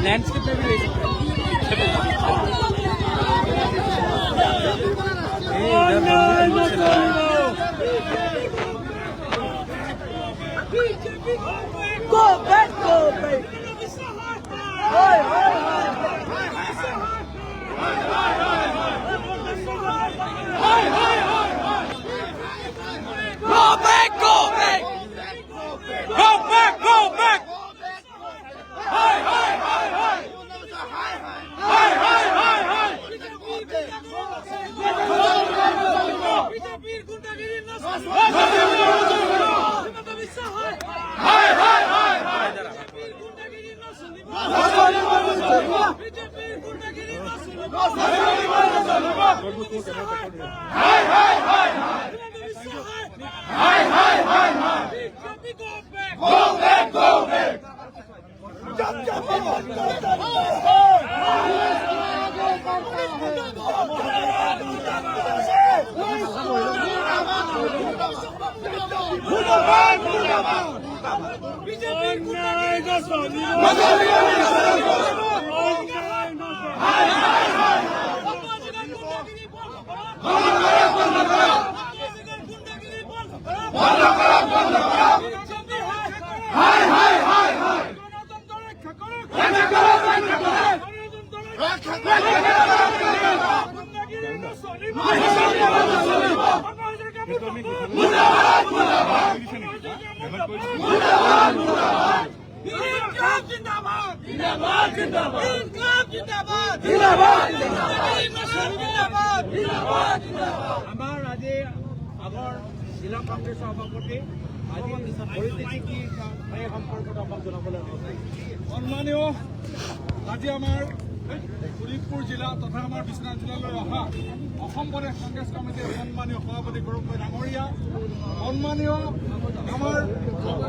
Landscape में भी Go back, go back. Hi, hi, hi. Go back, go back. Go back, go back. Hi, hi, hi, hi. Hi, hi, hi, hi. Hi, hi, hi, hi. Go back, go back. আমাৰ আজি আগৰ জিলা কংগ্ৰেছৰ সভাপতি আজি পৰিস্থিতি এই সম্পৰ্কত আমাক জনাবলৈ সন্মানীয় আজি আমাৰ শোণিতপুৰ জিলা তথা আমাৰ বিশ্বনাথ জিলালৈ অহা অসম প্ৰদেশ কংগ্ৰেছ কমিটিৰ সন্মানীয় সভাপতি গৌৰৱ ডাঙৰীয়া, সন্মানীয় আমাৰ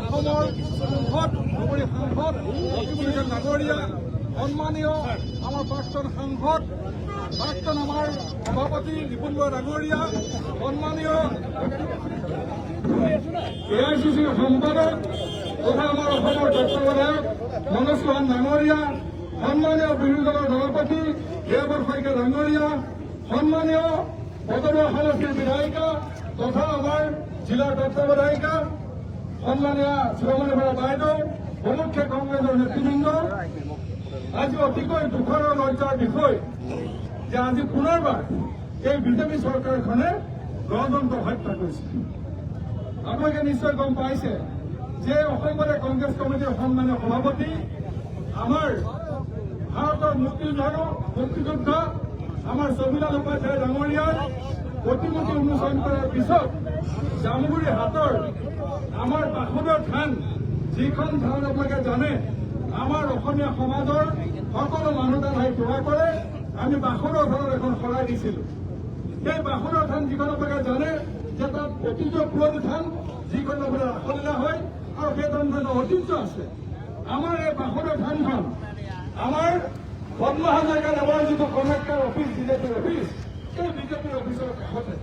অসমৰ সাংসদ নগৰী সাংসদ লক্ষ্মীপুৰ ডাঙৰীয়া, সন্মানীয় আমাৰ প্ৰাক্তন সাংসদ প্ৰাক্তন আমাৰ সভাপতি নিপুণ বৰা ডাঙৰীয়া, সন্মানীয় AICC সম্পাদক তথা আমাৰ অসমৰ জ্যেষ্ঠ বিধায়ক মনোজ চৌহান ডাঙৰীয়া, সন্মানীয় বিৰোধী দলৰ সভাপতি দেৱৰ শইকীয়া ডাঙৰীয়া, সন্মানীয় বতৰুৱা সমষ্টিৰ বিধায়িকা তথা আমাৰ জিলাৰ তত্ত্বাৱধায়িকা সন্মানীয় শিৱমণি বৰা বাইদেউ, প্ৰমুখ্য কংগ্ৰেছৰ নেতৃবৃন্দ, আজি অতিকৈ দুখৰ লজ্জাৰ বিষয় যে আজি পুনৰবাৰ এই বিজেপি চৰকাৰখনে গণতন্ত্ৰ হত্যা কৰিছে। আপোনালোকে নিশ্চয় গম পাইছে যে অসম প্ৰদেশ কংগ্ৰেছ কমিটিৰ সন্মানীয় সভাপতি আমাৰ ভাৰতৰ মুক্তিযোদ্ধা আমাৰ ছবিলাল উপাধ্যায় ডাঙৰীয়াৰ প্ৰতিমূৰ্তি উন্মোচন কৰাৰ পিছত জামুগুৰি হাটৰ আমাৰ বাসুদেৱ থান, যিখন থান আপোনালোকে জানে আমাৰ অসমীয়া সমাজৰ সকলো মানুহ তাত আহি সেৱা কৰে, আমি বাসুদেৱ থানত এখন শৰাই দিছিলো। সেই বাসুদেৱ থান যিখন আপোনালোকে জানে যে তাত ঐতিহ্য পুৰণি থান, যিখন আপোনাৰ ৰাসলীলা হয় আৰু সেই থানখনৰ ঐতিহ্য আছে। আমাৰ এই বাসুদেৱ থানখন আমাৰ পদ্মা হাজৰিকাৰ আমাৰ যিটো কনেক্টৰ অফিচ বিজেপিৰ অফিচ, সেই বিজেপিৰ অফিচৰ কাষতে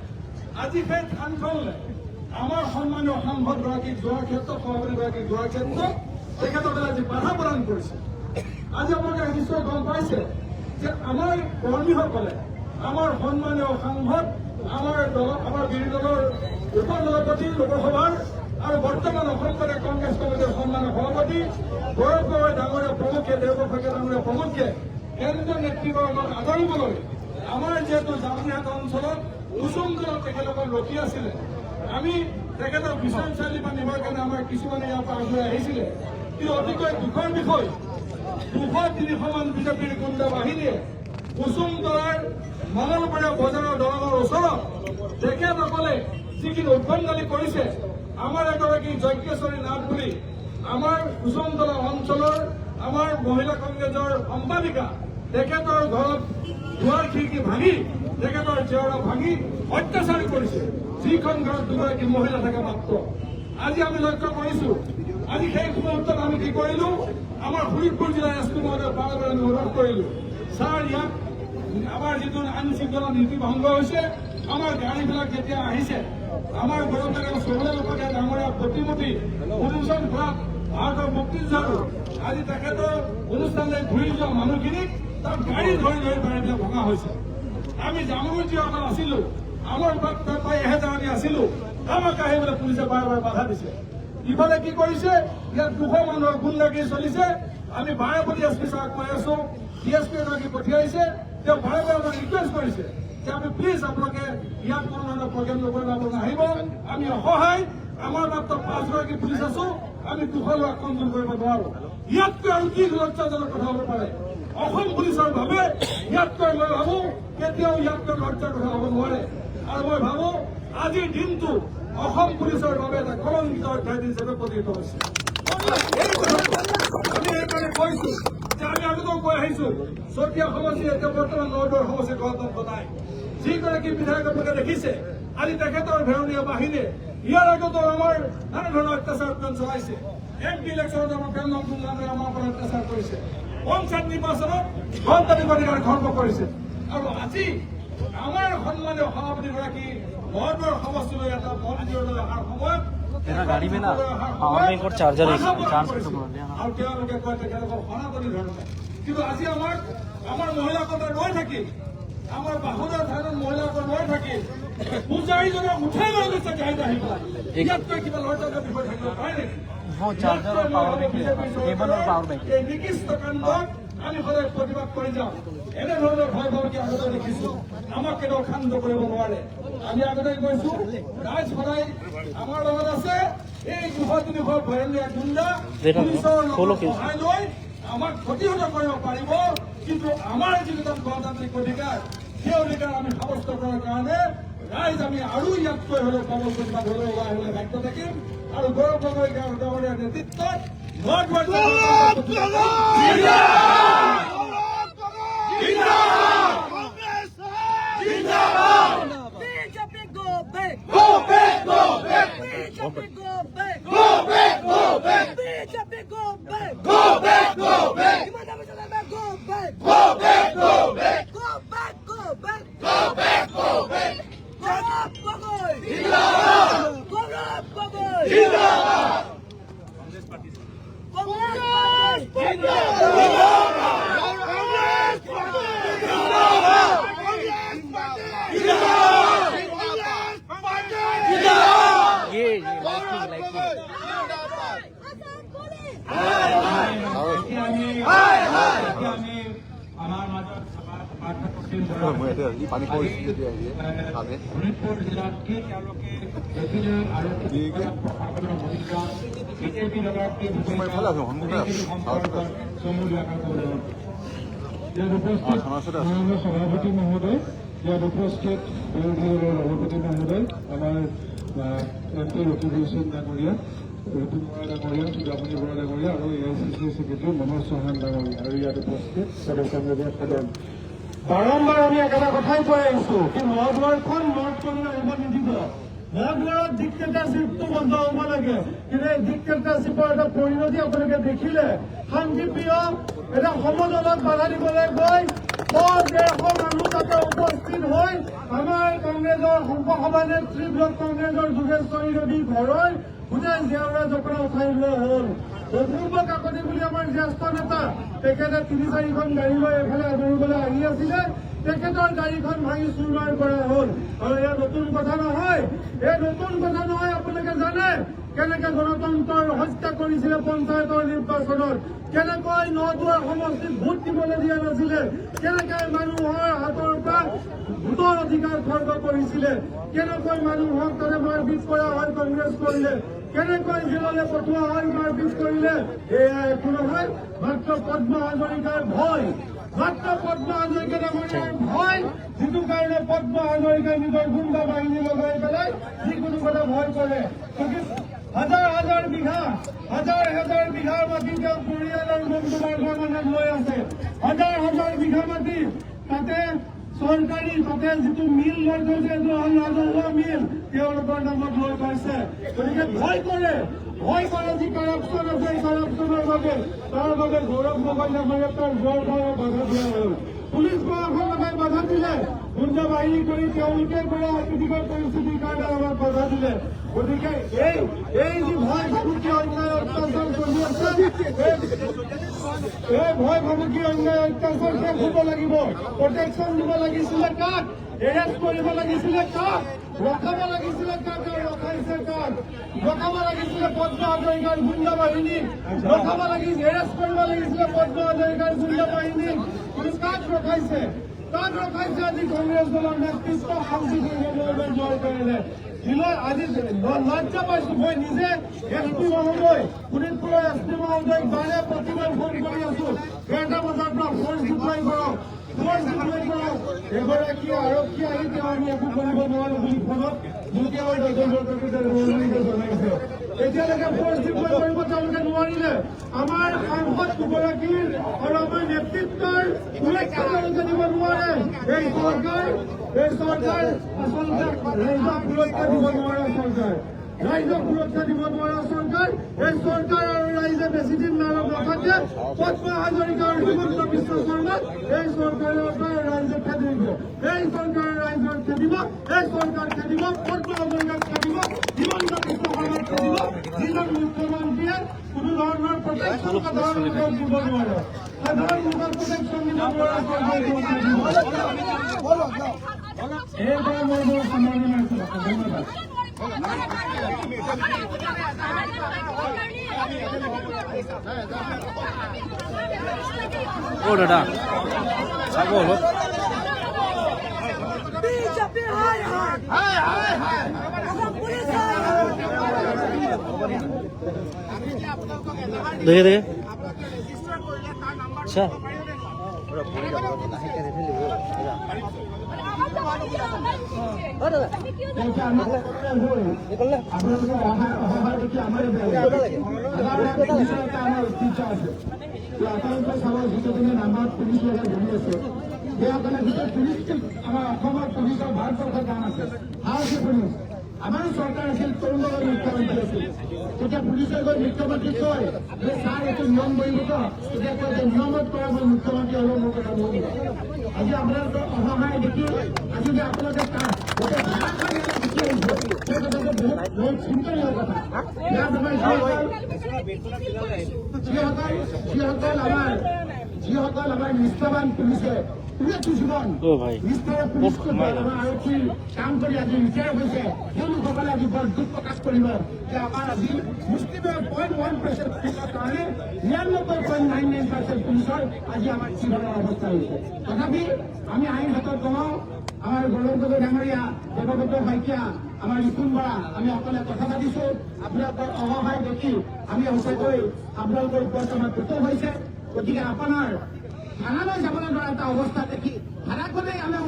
আজি সেই থানখনলৈ আমাৰ সন্মানীয় সাংসদগৰাকীক যোৱাৰ ক্ষেত্ৰত, সভাপতিগৰাকীক যোৱাৰ ক্ষেত্ৰত তেখেতসকলে আজি বাধা প্ৰদান কৰিছে। আজি আপোনালোকে নিশ্চয় গম পাইছে যে আমাৰ কৰ্মীসকলে আমাৰ সন্মানীয় সাংসদ, আমাৰ বিৰোধী দলৰ উপ সভাপতি লোকসভাৰ আৰু বৰ্তমান অসম প্ৰদেশ কংগ্ৰেছ কমিটিৰ সন্মানীয় সভাপতি গৌৰৱ গগৈ ডাঙৰীয়া প্ৰমুখ্যে, দেৱৰ শইকীয়া ডাঙৰীয়া প্ৰমুখ্যে কেন্দ্ৰীয় নেতৃবৰ্গক আদৰিবলৈ আমাৰ যিহেতু জামুৰিহাট অঞ্চলত কুসুম দলত তেখেতসকল ৰখি আছিলে। আমি তেখেতক বিশ্বনাথ চাৰিআলি পৰা নিবৰ কাৰণে আমাৰ কিছুমানে ইয়াৰ পৰা আগুৱাই আহিছিলে। কিন্তু অতিকৈ দুখৰ বিষয় 200-300 মান বিজেপিৰ গুণ্ডা বাহিনীয়ে কুসুম দলাৰ মঙলবৰীয়া বজাৰৰ দলঙৰ ওচৰত তেখেতসকলে যিখিনি উদ্ভণ্ডালি কৰিছে, আমাৰ এগৰাকী যজ্ঞেশ্বৰী নাথ বুলি আমাৰ কুসুম দলা অঞ্চলৰ আমাৰ মহিলা কংগ্ৰেছৰ সম্পাদিকা, তেখেতৰ ঘৰত দুৱাৰ খিৰিকী ভাঙি তেখেতৰ জেওৰা ভাঙি অত্যাচাৰ কৰিছে, যিখন ঘৰত দুগৰাকী মহিলা থাকে মাত্ৰ। আজি আমি লক্ষ্য কৰিছো, আজি সেই মুহূৰ্তত আমি কি কৰিলো, আমাৰ শোণিতপুৰ জিলাৰ এছ পি মহোদয় বাৰে আমি অনুৰোধ কৰিলো, ছাৰ ইয়াত আমাৰ যিটো আইন শৃংখলা নীতি ভংগ হৈছে, আমাৰ গাড়ীবিলাক যেতিয়া আহিছে আমাৰ গৌৰৱ চৌধুৰী লোককে ডাঙৰীয়া প্ৰতিমূৰ্তি উন্মোচন কৰাত ভাৰতৰ মুক্তিযুঁজাৰু আজি তেখেতৰ অনুষ্ঠানলৈ ঘূৰি যোৱা মানুহখিনিক তাত গাড়ী ধৰি ধৰি বাৰীবিলাক ভঙা হৈছে। আমি জামুগুৰি যিসকল আছিলো, আমাৰ প্ৰায় 1000 আমি আছিলো, আমাক আহিবলৈ পুলিচে বাৰে বাৰে বাধা দিছে। ইফালে কি কৰিছে, ইয়াত 200 মানুহৰ গুণ্ডাগিৰি চলিছে। আমি বাৰে প্ৰতি এছপি ছাৰক কৈ আছো, ডিএছপি এগৰাকী পঠিয়াইছে, তেওঁ বাৰে বাৰে আমাক ৰিকুৱেষ্ট কৰিছে যে আমি প্লিজ আপোনালোকে ইয়াত কোনো ধৰণৰ প্ৰগ্ৰেম নকৰিব, আপোনালোকে আহিব। আমি অসহায়, আমাৰ মাত্ৰ 5 গৰাকী পুলিচ আছো, আমি 200 লোক কণ্ট্ৰল কৰিব নোৱাৰো। ইয়াতকৈ আৰু কি লজ্জাজনক কথা হ'ব পাৰে? অসম পুলিচৰ ভাবে ইয়াতকৈ মই ভাবো কেতিয়াও ইয়াতকৈ লজ্জাৰ কথা হ'ব নোৱাৰে। আৰু মই ভাবো আজিৰ দিনটো অসম পুলিচৰ বাবে এটা কলংকিত অধ্যায় হিচাপে পৰিণত হৈছে। আমি এইকাৰণে কৈছো যে আমি আগতেও কৈ আহিছো, চতিয়া সমষ্টি এতিয়া বৰ্তমান নদৰ সমষ্টিৰ গণতন্ত্ৰ নাই। যিগৰাকী বিধায়ক আপোনালোকে দেখিছে, আজি তেখেতৰ ভেৰণীয়া বাহিনীয়ে ইয়াৰ আগতো আমাৰ নানা ধৰণৰ অত্যাচাৰ চলাইছে। MP ইলেকশ্যনত আমাৰ প্ৰেমনাথ গুমলানে আমাৰ ওপৰত অত্যাচাৰ কৰিছে। পঞ্চায়ত নিৰ্বাচনত গণতান্ত্ৰিক অধিকাৰ খৰ্ব কৰিছে। আৰু আজি আমাৰ সন্মানীয় সভাপতিগৰাকী মহোদয়ৰ সমষ্টিলৈ এটা মন্দিৰলৈ অহাৰ সময়ত আৰু তেওঁলোকে কয় তেখেতলোকৰ সনাতনী ধৰ্ম। কিন্তু আজি আমাৰ মহিলাসকলে ৰৈ থাকিল, আমাৰ বাহুদাৰ ঠাইত মহিলাসকল ৰৈ থাকিল, পূজাৰীজনক উঠাই লৈ গৈছে গাড়ীত আহি পেলাই। ইয়াতকৈ কিবা লজ্জাজনক বিষয় থাকিব পাৰে নেকি? এই নিকৃষ্ট কাণ্ডক আমি সদায় প্ৰতিবাদ কৰি যাওঁ। এনেধৰণৰ ভয় ভাবুকি আগতে দেখিছো, আমাক কেতিয়াও শান্ত কৰিব নোৱাৰে। আমি আগতে কৈছো, ৰাইজ সদায় আমাৰ লগত আছে। এই 200-300 ভয়ঙ্কৰ গুণ্ডা পুলিচৰ লগত সহায় লৈ আমাক ক্ষতিহত কৰিব পাৰিব, কিন্তু আমাৰ যিটো গণতান্ত্ৰিক অধিকাৰ, সেই অধিকাৰ আমি সাব্যস্ত কৰাৰ কাৰণে ৰাইজ আমি আৰু ইয়াতকৈ হলেও পাব প্ৰতিবাদ হলেও ওলাই আহিবলৈ বাধ্য থাকিম। আৰু গৌৰৱ গগৈ ডাঙৰীয়াৰ নেতৃত্বত পানী পৰিস্থিতি শোণিতপুৰ জিলাত কি তেওঁলোকে দেখিলে আৰু সভাপতি মহোদয়, ইয়াত উপস্থিত বিৰোধী দলৰ সভাপতি মহোদয়, আমাৰ MP ৰকিবুল হুছেইন ডাঙৰীয়া, ঋতুন বৰা ডাঙৰীয়া, সুদামণি বৰা ডাঙৰীয়া আৰু AICC ছেক্ৰেটাৰী মনোজ চৌহান ডাঙৰীয়া আৰু ইয়াত উপস্থিত সদস্যসমূহে সদন। বাৰম্বাৰ আমি একেটা কথাই কৈ আহিছো কি মহাদ্বাৰখন নৰ্থ কৰি আহিব নিদিব। মহাদ্বাৰত ডিক্টেটাৰশ্বিপটো বন্ধ হ'ব লাগে। কিন্তু এই ডিক্টেটাৰশ্বিপৰ এটা পৰিণতি আপোনালোকে দেখিলে, শান্তিপ্ৰিয় এটা সমদলত বাধা দিবলৈ গৈ 100-150 মানুহ তাতে উপস্থিত হৈ আমাৰ কংগ্ৰেছৰ শংকৰসভা নেত্ৰী ব্লক কংগ্ৰেছৰ যোগেশ্বৰী দেৱীৰ ঘৰৰ ভূপেন জিয়াউৰা জপনা উঠাই লোৱা হ'ল। অপূৰ্ব কাকতি বুলি আমাৰ জ্যেষ্ঠ নেতা, তেখেতে 3-4খন গাড়ী লৈ এইফালে আদৰিবলৈ আহি আছিলে, তেখেতৰ গাড়ীখন ভাঙি চুৰমাৰ কৰা হ'ল। আৰু এয়া নতুন কথা নহয়, আপোনালোকে জানে কেনেকে গণতন্ত্ৰৰ হত্যা কৰিছিলে পঞ্চায়তৰ নিৰ্বাচনত, কেনেকৈ নদুৱাৰ সমষ্টিত ভোট দিবলৈ দিয়া নাছিলে, কেনেকৈ মানুহৰ হাতৰ পৰা ভোটৰ অধিকাৰ খৰ্ব কৰিছিলে, কেনেকৈ মানুহক তাতে মাৰপিট কৰা হয় কংগ্ৰেছ কৰিলে, কেনেকৈ জেললৈ পঠোৱা হয় মাৰপিট কৰিলে। এয়া একো নহয়, মাত্ৰ পদ্ম হাজৰিকাৰ ভয়, মাত্ৰ পদ্ম হাজৰিকা ডাঙৰীয়াৰ ভয়, যিটো কাৰণে পদ্ম হাজৰিকাই নিজৰ গুণ্ডা বাহিনী লগাই পেলাই যিকোনো কথা ভয় কৰে। হাজাৰ বিঘাৰ মাটি তেওঁ পৰিয়াল আৰু বন্ধু বৰ্গৰ মানে লৈ আছে। হাজাৰ বিঘা মাটি তাতে চৰকাৰী, তাতে যিটো মিল লৈ গৈছে এইটো ৰাজহুৱা মিল তেওঁলোকৰ নামত লৈ পাইছে। গতিকে ভয় কৰে যি কাৰাপশ্যন আছে, এই কাৰাপশ্যনৰ বাবে তাৰ বাবে গৌৰৱ গগৈ ডাঙৰীয়াক তাৰ জোৰ বাধা দিয়া হ'ল। পুলিচ প্ৰশাসনে বাধা দিলে, গুণ্ডা বাহিনী কৰি তেওঁলোকে কৰা অপ্ৰীতিকৰ পৰিস্থিতিৰ কাৰণে আমাক বাধা দিলে। গতিকে এই যি ভয় ভাবুকি অন্যায় অত্যাচাৰ চলি আছে, এই ভয় ভাবুকি অন্যায় অত্যাচাৰ শেষ হ'ব লাগিব। প্ৰটেকশ্যন দিব লাগিছিলে কাক? এৰেষ্ট কৰিব লাগিছিলে কাক? ৰখাব লাগিছিলে কাক? ৰখাইছে কাক? ৰখাব লাগিছিলে পদ্ম হাজৰিকাৰ গুণ্ডা বাহিনী, ৰখাব লাগিছিল, এৰেষ্ট কৰিব লাগিছিলে পদ্ম হাজৰিকাৰ গুণ্ডা বাহিনী। কিন্তু কাক ৰখাইছে? কাক ৰখাইছে? আজি কংগ্ৰেছ দলৰ নেতৃত্ব শান্তি কৰিবলৈ জয় কৰিলে। আজি লজ্জা পাইছো। মই নিজে এছপি মহোদয়, শোণিতপুৰৰ এছপি মহোদয়ক বাৰে প্ৰতিবাৰ ফোন কৰি আছো, 1টা বজাৰ পৰা ফোৰ্চ ডিপ্লয় কৰক, ফোৰ্চ ডিপ্লয় কৰক। এগৰাকী আৰক্ষী আহি তেওঁ আমি একো কৰিব নোৱাৰো বুলি ফোনত দুখীয়াৰ জনাইছে। এতিয়ালৈকে ফোৰ্চ ডিপ্লয় কৰিব তেওঁলোকে নোৱাৰিলে। আমাৰ সাংসদ দুগৰাকীৰ আৰু আমাৰ নেতৃত্বৰ সুৰক্ষা তেওঁলোকে দিব নোৱাৰে। এই চৰকাৰ আচলতে ৰাইজক সুৰক্ষা দিব নোৱাৰা চৰকাৰ, ৰাইজক সুৰক্ষা দিব নোৱাৰা চৰকাৰ। এই চৰকাৰ আৰু ৰাইজে বেছি দিন নাথাকে। পদ্ম হাজৰিকা আৰু হিমন্ত বিশ্ব শৰ্মাক এই চৰকাৰৰ পৰা ৰাইজে খেদিব। এই চৰকাৰ ৰাইজক খেদিব, এই চৰকাৰ খেদিব, পদ্ম হাজৰিকাক খেদিব, হিমন্ত বিশ্ব শৰ্মাক খেদিব। যিজন মুখ্যমন্ত্ৰীয়ে কোনো ধৰণৰ প্ৰটেকশ্যন সাধাৰণ লোকক দিব নোৱাৰে, সাধাৰণ লোকক প্ৰটেকশ্যন দিব নোৱাৰা চৰকাৰ। এইবাৰ মই বৰ সন্মানী আছো। ধন্যবাদ। ও দাদা চাব অলপ দেখে দেখে আচ্ছা আপোনালোকে অহাৰ দেখি আমাৰ ইচ্ছা আছে। আপোনালোকে চাব, যিকেইজনে নামত পুলিচ লগাই বহি আছে, সেয়া কাৰণে গোটেই পুলিচ আমাৰ অসমৰ পুলিচৰ ভাৰতবৰ্ষৰ কাম আছে। আছে পুলিচ। আমাৰো চৰকাৰ আছিল, তৰুণ গগৈ মুখ্যমন্ত্ৰী আছিল। তেতিয়া পুলিচে গৈ মুখ্যমন্ত্ৰীক কয় যে ছাৰ এইটো নিয়ম বহিব, তেতিয়া কয় যে নিয়মত কৰা মই মুখ্যমন্ত্ৰী হ'লেও মোৰ কথা নহ'ব। আজি আপোনালোকৰ অসহায় দেখি আজি যে আপোনালোকে গোটেই ভাৰতখন দেখি আহিছে, সেই কথাটো বহুত চিন্তনীয় কথা। ইয়াত আমাৰ যিসকল আমাৰ নিষ্ঠাবান পুলিচে জীৱন নিষ্ঠাৰে পুলিচ আমাৰ আৰক্ষী কাম কৰি আজি ৰিটায়াৰ হৈছে, তেওঁলোকসকলে আজি বৰ দুখ প্ৰকাশ কৰিব যে আমাৰ আজি মুষ্টিমেয় 0.1% পুলিচৰ কাৰণে 99.99% পুলিচৰ আজি আমাৰ কি ধৰণৰ অৱস্থা হৈছে। তথাপি আমি আইন হাতত কমাওঁ। আমাৰ গৌৰৱ গগৈ ডাঙৰীয়া, দেৱব্ৰত শইকীয়া, আমাৰ ৰিপুণ বৰা, আমি সকলোৱে কথা পাতিছো। আপোনালোকৰ অসহায় দেখি আমি সঁচাকৈ আপোনালোকৰ ওপৰত আমাৰ কৃতজ্ঞ হৈছে। গতিকে আপোনাৰ থানালৈ যাবলৈ নোৱাৰা এটা অৱস্থা দেখি থানাখনেই আমাৰ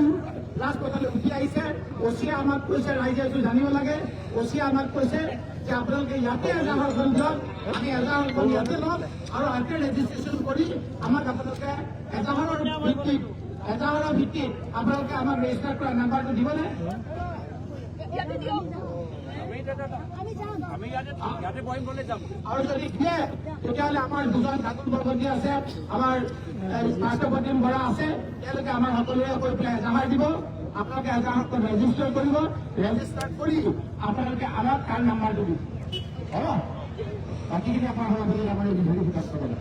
ৰাজপথলৈ উঠি আহিছে। অচিয়ে আমাক কৈছে, ৰাইজে এইটো জানিব লাগে, অচিয়ে আমাক কৈছে যে আপোনালোকে ইয়াতে এজাহাৰখন দিয়ক, আমি এজাহাৰখন ইয়াতে লম আৰু ইয়াতে ৰেজিষ্ট্ৰেশ্যন কৰি আমাক আপোনালোকে এজাহাৰৰ ভিত্তিত আপোনালোকে আমাক ৰেজিষ্টাৰ কৰা নাম্বাৰটো দিবনে? আৰু যদি দিয়ে তেতিয়াহ'লে আমাৰ দুজন ঠাকুৰ বৰপতি আছে, আমাৰ পাৰ্থপ্ৰতিম বৰা আছে, তেওঁলোকে আমাৰ সকলোৰে কৈ পেলাই এজাহাৰ দিব। আপোনালোকে এজাহাৰখন ৰেজিষ্টাৰ কৰিব, ৰেজিষ্টাৰ কৰি আপোনালোকে আমাক তাৰ নাম্বাৰটো দিব। হ'ব, বাকীখিনি আপোনাৰ সভাপতি আমাৰ এই বিধায়ক বিকাশ কৰিব।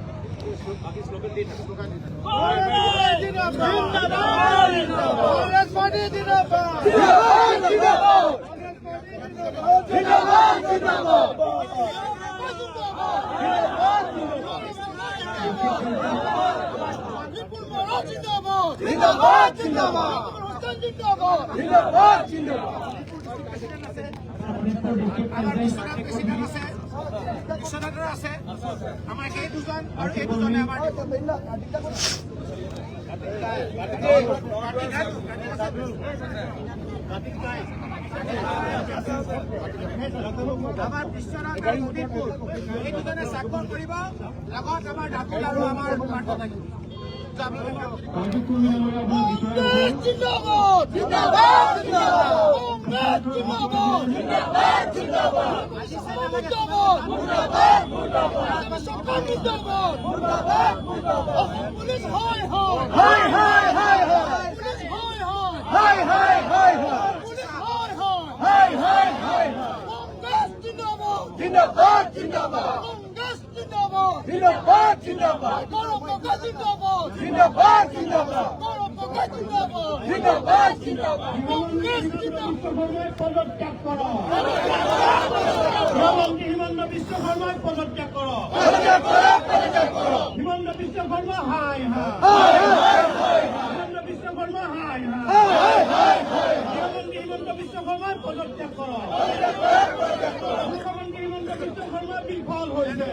বিশ্বনাথৰ আছে আমাৰ সেই দুজন আৰু এই দুজনে আমাৰ আমাৰ বিশ্বনাথ আৰু উদিতপুৰ এই দুজনে স্বাক্ষৰ কৰিব, লগত আমাৰ ঢাকুৰ আৰু আমাৰ পাৰ্থ থাকিব। জিন্দাবাদ। পুলিশ হয় হয় হয় হয় হয় পুলিশ হয় হয় হয় হয় হয় পুলিশ হয় হয় হয় হয় হয় কংগ্রেস জিন্দাবাদ জিন্দাবাদ জিন্দাবাদ কংগ্রেস জিন্দাবাদ জিন্দাবাদ জিন্দাবাদ গণতন্ত্র জিন্দাবাদ জিন্দাবাদ জিন্দাবাদ গণতন্ত্র জিন্দাবাদ জিন্দাবাদ জিন্দাবাদ কংগ্রেস জিন্দাবাদ পদত্যাগ করো হিমন্ত বিশ্ব শর্মার পদত্যাগ করো হিমন্ত বিশ্ব শর্মা হাই হাই হিমন্ত বিশ্ব শর্মা হাই হাই হিমন্ত বিশ্ব শর্মার পদত্যাগ করো মুখ্যমন্ত্রী হিমন্ত বিশ্ব শর্মা বিফল হয়েছে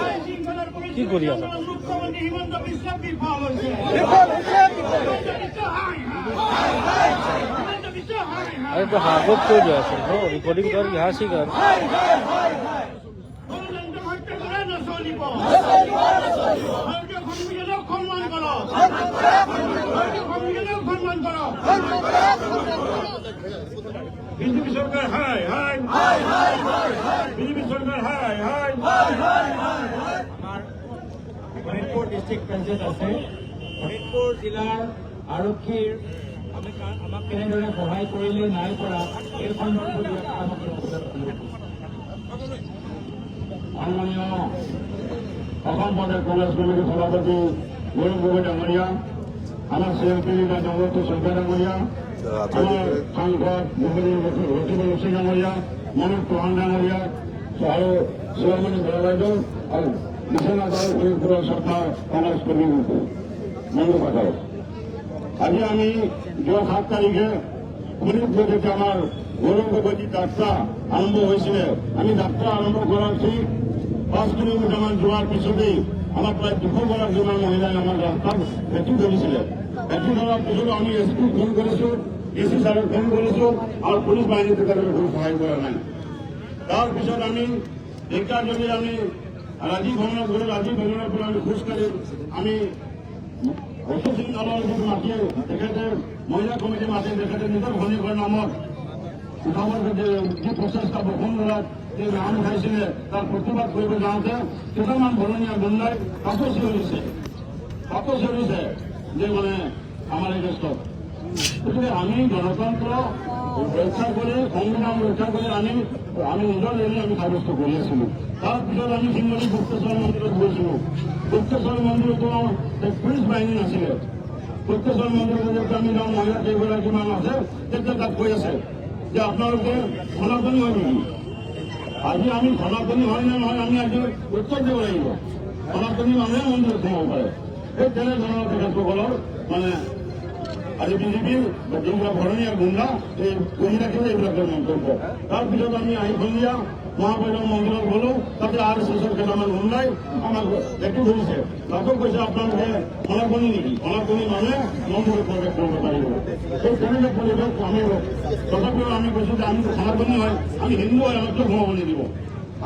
আইন শৃঙ্খলার কি করি আছা? মুখ্যমন্ত্রী হিমন্ত বিশ্ব বিফল হয়েছে হিমন্ত বিশ্ব হাই হাই अरे तो हागत क्यों जो है हो रिकॉर्डिंग कर यहाँ से कर গণতন্ত্র হত্যা করে নচলিব ভাৰতীয় সংবিধানক সন্মান কৰক ভাৰতীয় সংবিধানক সন্মান কৰক বিজেপি চৰকাৰ হাই হাই বিজেপি চৰকাৰ হাই হাই শোণিতপুৰ ডিষ্ট্ৰিক্ট পঞ্চায়ত আছে শোণিতপুৰ জিলাৰ আৰক্ষীৰ আমাক কেনেদৰে সহায় কৰিলে নাই কৰা এই সন্দৰ্ভত সন্মানীয় অসম প্ৰদেশ কংগ্ৰেছ কমিটিৰ সভাপতি বৰুণ গগৈ ডাঙৰীয়া, আমাৰ চিএমপি লিডাৰ জগতী শইকীয়া ডাঙৰীয়া, আমাৰ সাংসদ ৰতিব লুচি ডাঙৰীয়া, মনোজ চৌহান ডাঙৰীয়া আৰু শিৱমণি বৰা বাইদেউ আৰু বিশ্বনাথ আৰু শোণিতপুৰৰ শ্ৰদ্ধা কংগ্ৰেছ কৰ্মী বন্ধুসকল, আজি আমি যোৱা 7 তাৰিখে শোণিতপুৰ যেতিয়া আমাৰ বৰুণ গগৈ যাত্ৰা আৰম্ভ হৈছিলে, আমি যাত্ৰা আৰম্ভ কৰাৰ ঠিক 5 কিলোমিটাৰমান যোৱাৰ পিছতেই আমাৰ প্ৰায় 200গৰাকীমান মহিলাই আমাৰ ৰাস্তাত ভেটি ধৰিছিলে। ভেটি ধৰাৰ পিছতো আমি এছপিক ফোন কৰিছো, ডিচি ছাৰক ফোন কৰিছো আৰু পুলিচ বাহিনীত তেখেতলোকে কোনো সহায় কৰা নাই। তাৰপিছত আমি এতিয়া যদি আমি ৰাজীৱ ভৱনত গ'লো, ৰাজীৱ ভৱনৰ পৰা আমি খোজকাঢ়ি আমি অশোক আলোচক মাতি তেখেতে মহিলা কমিটি মাতি তেখেতে নিজৰ ভনীকৰ নামত উঠাবৰ যি প্ৰচেষ্টা বসুন্ধৰাত যে নাম উঠাইছিলে তাৰ প্ৰতিবাদ কৰিব যাওঁতে কেইটামান বৰণীয়া গুণ্ডাই কাকো চিঞৰিছে যে মানে আমাৰ এই দেশত। গতিকে আমি গণতন্ত্ৰ ৰক্ষা কৰি সংবিধান ৰক্ষা কৰি আমি নিজৰ লেভেল আমি সাব্যস্ত কৰি আছিলো। তাৰপিছত আমি শিঙৰি গুপ্তেশ্বৰ মন্দিৰত গৈছিলো। গুপ্তেশ্বৰ মন্দিৰতো পুলিচ বাহিনী নাছিলে। গুপ্তেশ্বৰ মন্দিৰত যেতিয়া আমি যাওঁ, মহিলা কেইগৰাকীমান আছে, তেতিয়া তাত কৈ আছে যে আপোনালোকে সনাতনী হয় নেকি? আজি আমি সনাতনী হয় নে নহয় আমি আজি উত্তৰ দিব লাগিব। সনাতনী মানুহে মন্দিৰত সোমাব পাৰে। এই তেনেধৰণৰ তেখেতসকলৰ মানে আজি বিজেপিৰ যিবিলাক ভৰণীয়া গুণ্ডা এই কৰি ৰাখিলে এইবিলাকৰ মন্তব্য। তাৰপিছত আমি আহি সন্ধিয়া মহাভৈৰৱ মন্দিৰত গ'লো, তাতে RSSৰ কেইটামান গুণ্ডাই আমাক ভেটি ধৰিছে। তাতো কৈছে আপোনালোকে সনাতনী নেকি? সনাতনী মানুহে মন্দিৰত প্ৰৱেশ কৰিব পাৰিব। সেই তেনেকুৱা পৰিৱেশ আমি তথাপিও আমি কৈছো যে আমি সনাতনী হয়, আমি হিন্দু হয়, আমাক সোমাব নিদিব।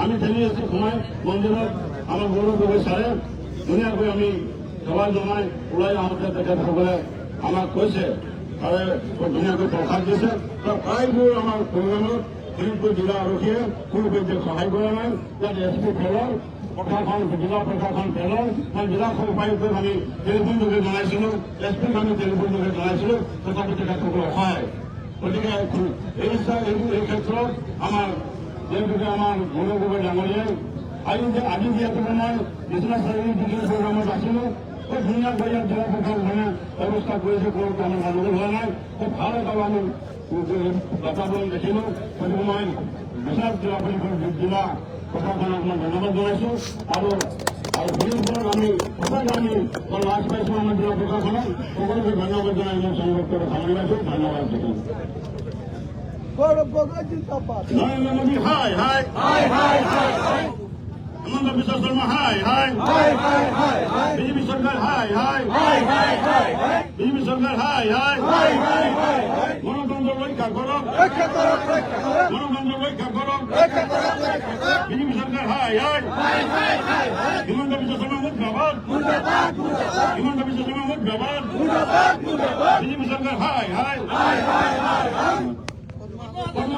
আমি ঠেলি আছো সোমাই মন্দিৰত। আমাৰ গৌৰৱ গগৈ ছাৰে ধুনীয়াকৈ আমি সভা জনাই ওলাই আহোঁতে তেখেতসকলে আমাক কৈছে আৰু ধুনীয়াকৈ প্ৰসাদ দিছে। প্ৰায়বোৰ আমাৰ প্ৰগ্ৰামত শোণিতপুৰ জিলা আৰক্ষীয়ে কোনো পৰ্যায়ত সহায় কৰা নাই। ইয়াত SP ফেলৰ প্ৰশাসন, জিলা প্ৰশাসন ফেলৰ মই জিলা উপায়ুক্তক আমি টেলিফোনযোগে জনাইছিলো, SPক আমি টেলিফোনযোগে জনাইছিলো, তথাপি তেখেতসকলে অসহায়। গতিকে এই ক্ষেত্ৰত আমাৰ যিহেতুকে আমাৰ গৌৰৱ গগৈ ডাঙৰীয়াই আজি যিহেতু মই বিশ্বনাথ চাৰিআলি ডিগ্ৰী প্ৰগ্ৰামত আছিলো, ধুনীয়াকৈ ইয়াত জিলা প্ৰশাসনে ব্যৱস্থা কৰিছে, কোনো আমাৰ গণ্ডগোল হোৱা নাই। খুব ভাল এটা আমি বাতাবৰণ দেখিলো। গতিকে মই বিশ্বনাথ জিলা প্ৰশাসনক মই ধন্যবাদ জনাইছো আৰু শোণিতপুৰত আমি সঁচাকৈ আমি লাজ পাইছো আমাৰ জিলা প্ৰশাসনক। সকলোকে ধন্যবাদ জনাই মই সংযুক্ত সামৰি আছো। ধন্যবাদ দিছোঁ। নৰেন্দ্ৰ মোদী হাই হাই হিমন্ত বিশ্ব শৰ্মা হাই হাই বিজেপি চৰকাৰ হাই হাই বিজেপি চৰকাৰ হাই হাই গণতন্ত্ৰ ৰক্ষা কৰক, গণতন্ত্ৰ ৰক্ষা কৰক, বিজেপি চৰকাৰ হাই হাই হিমন্ত বিশ্ব শৰ্মা মুৰ্দাবাদ, হিমন্ত বিশ্ব শৰ্মা মুৰ্দাবাদ, বিজেপি চৰকাৰ হাই হাই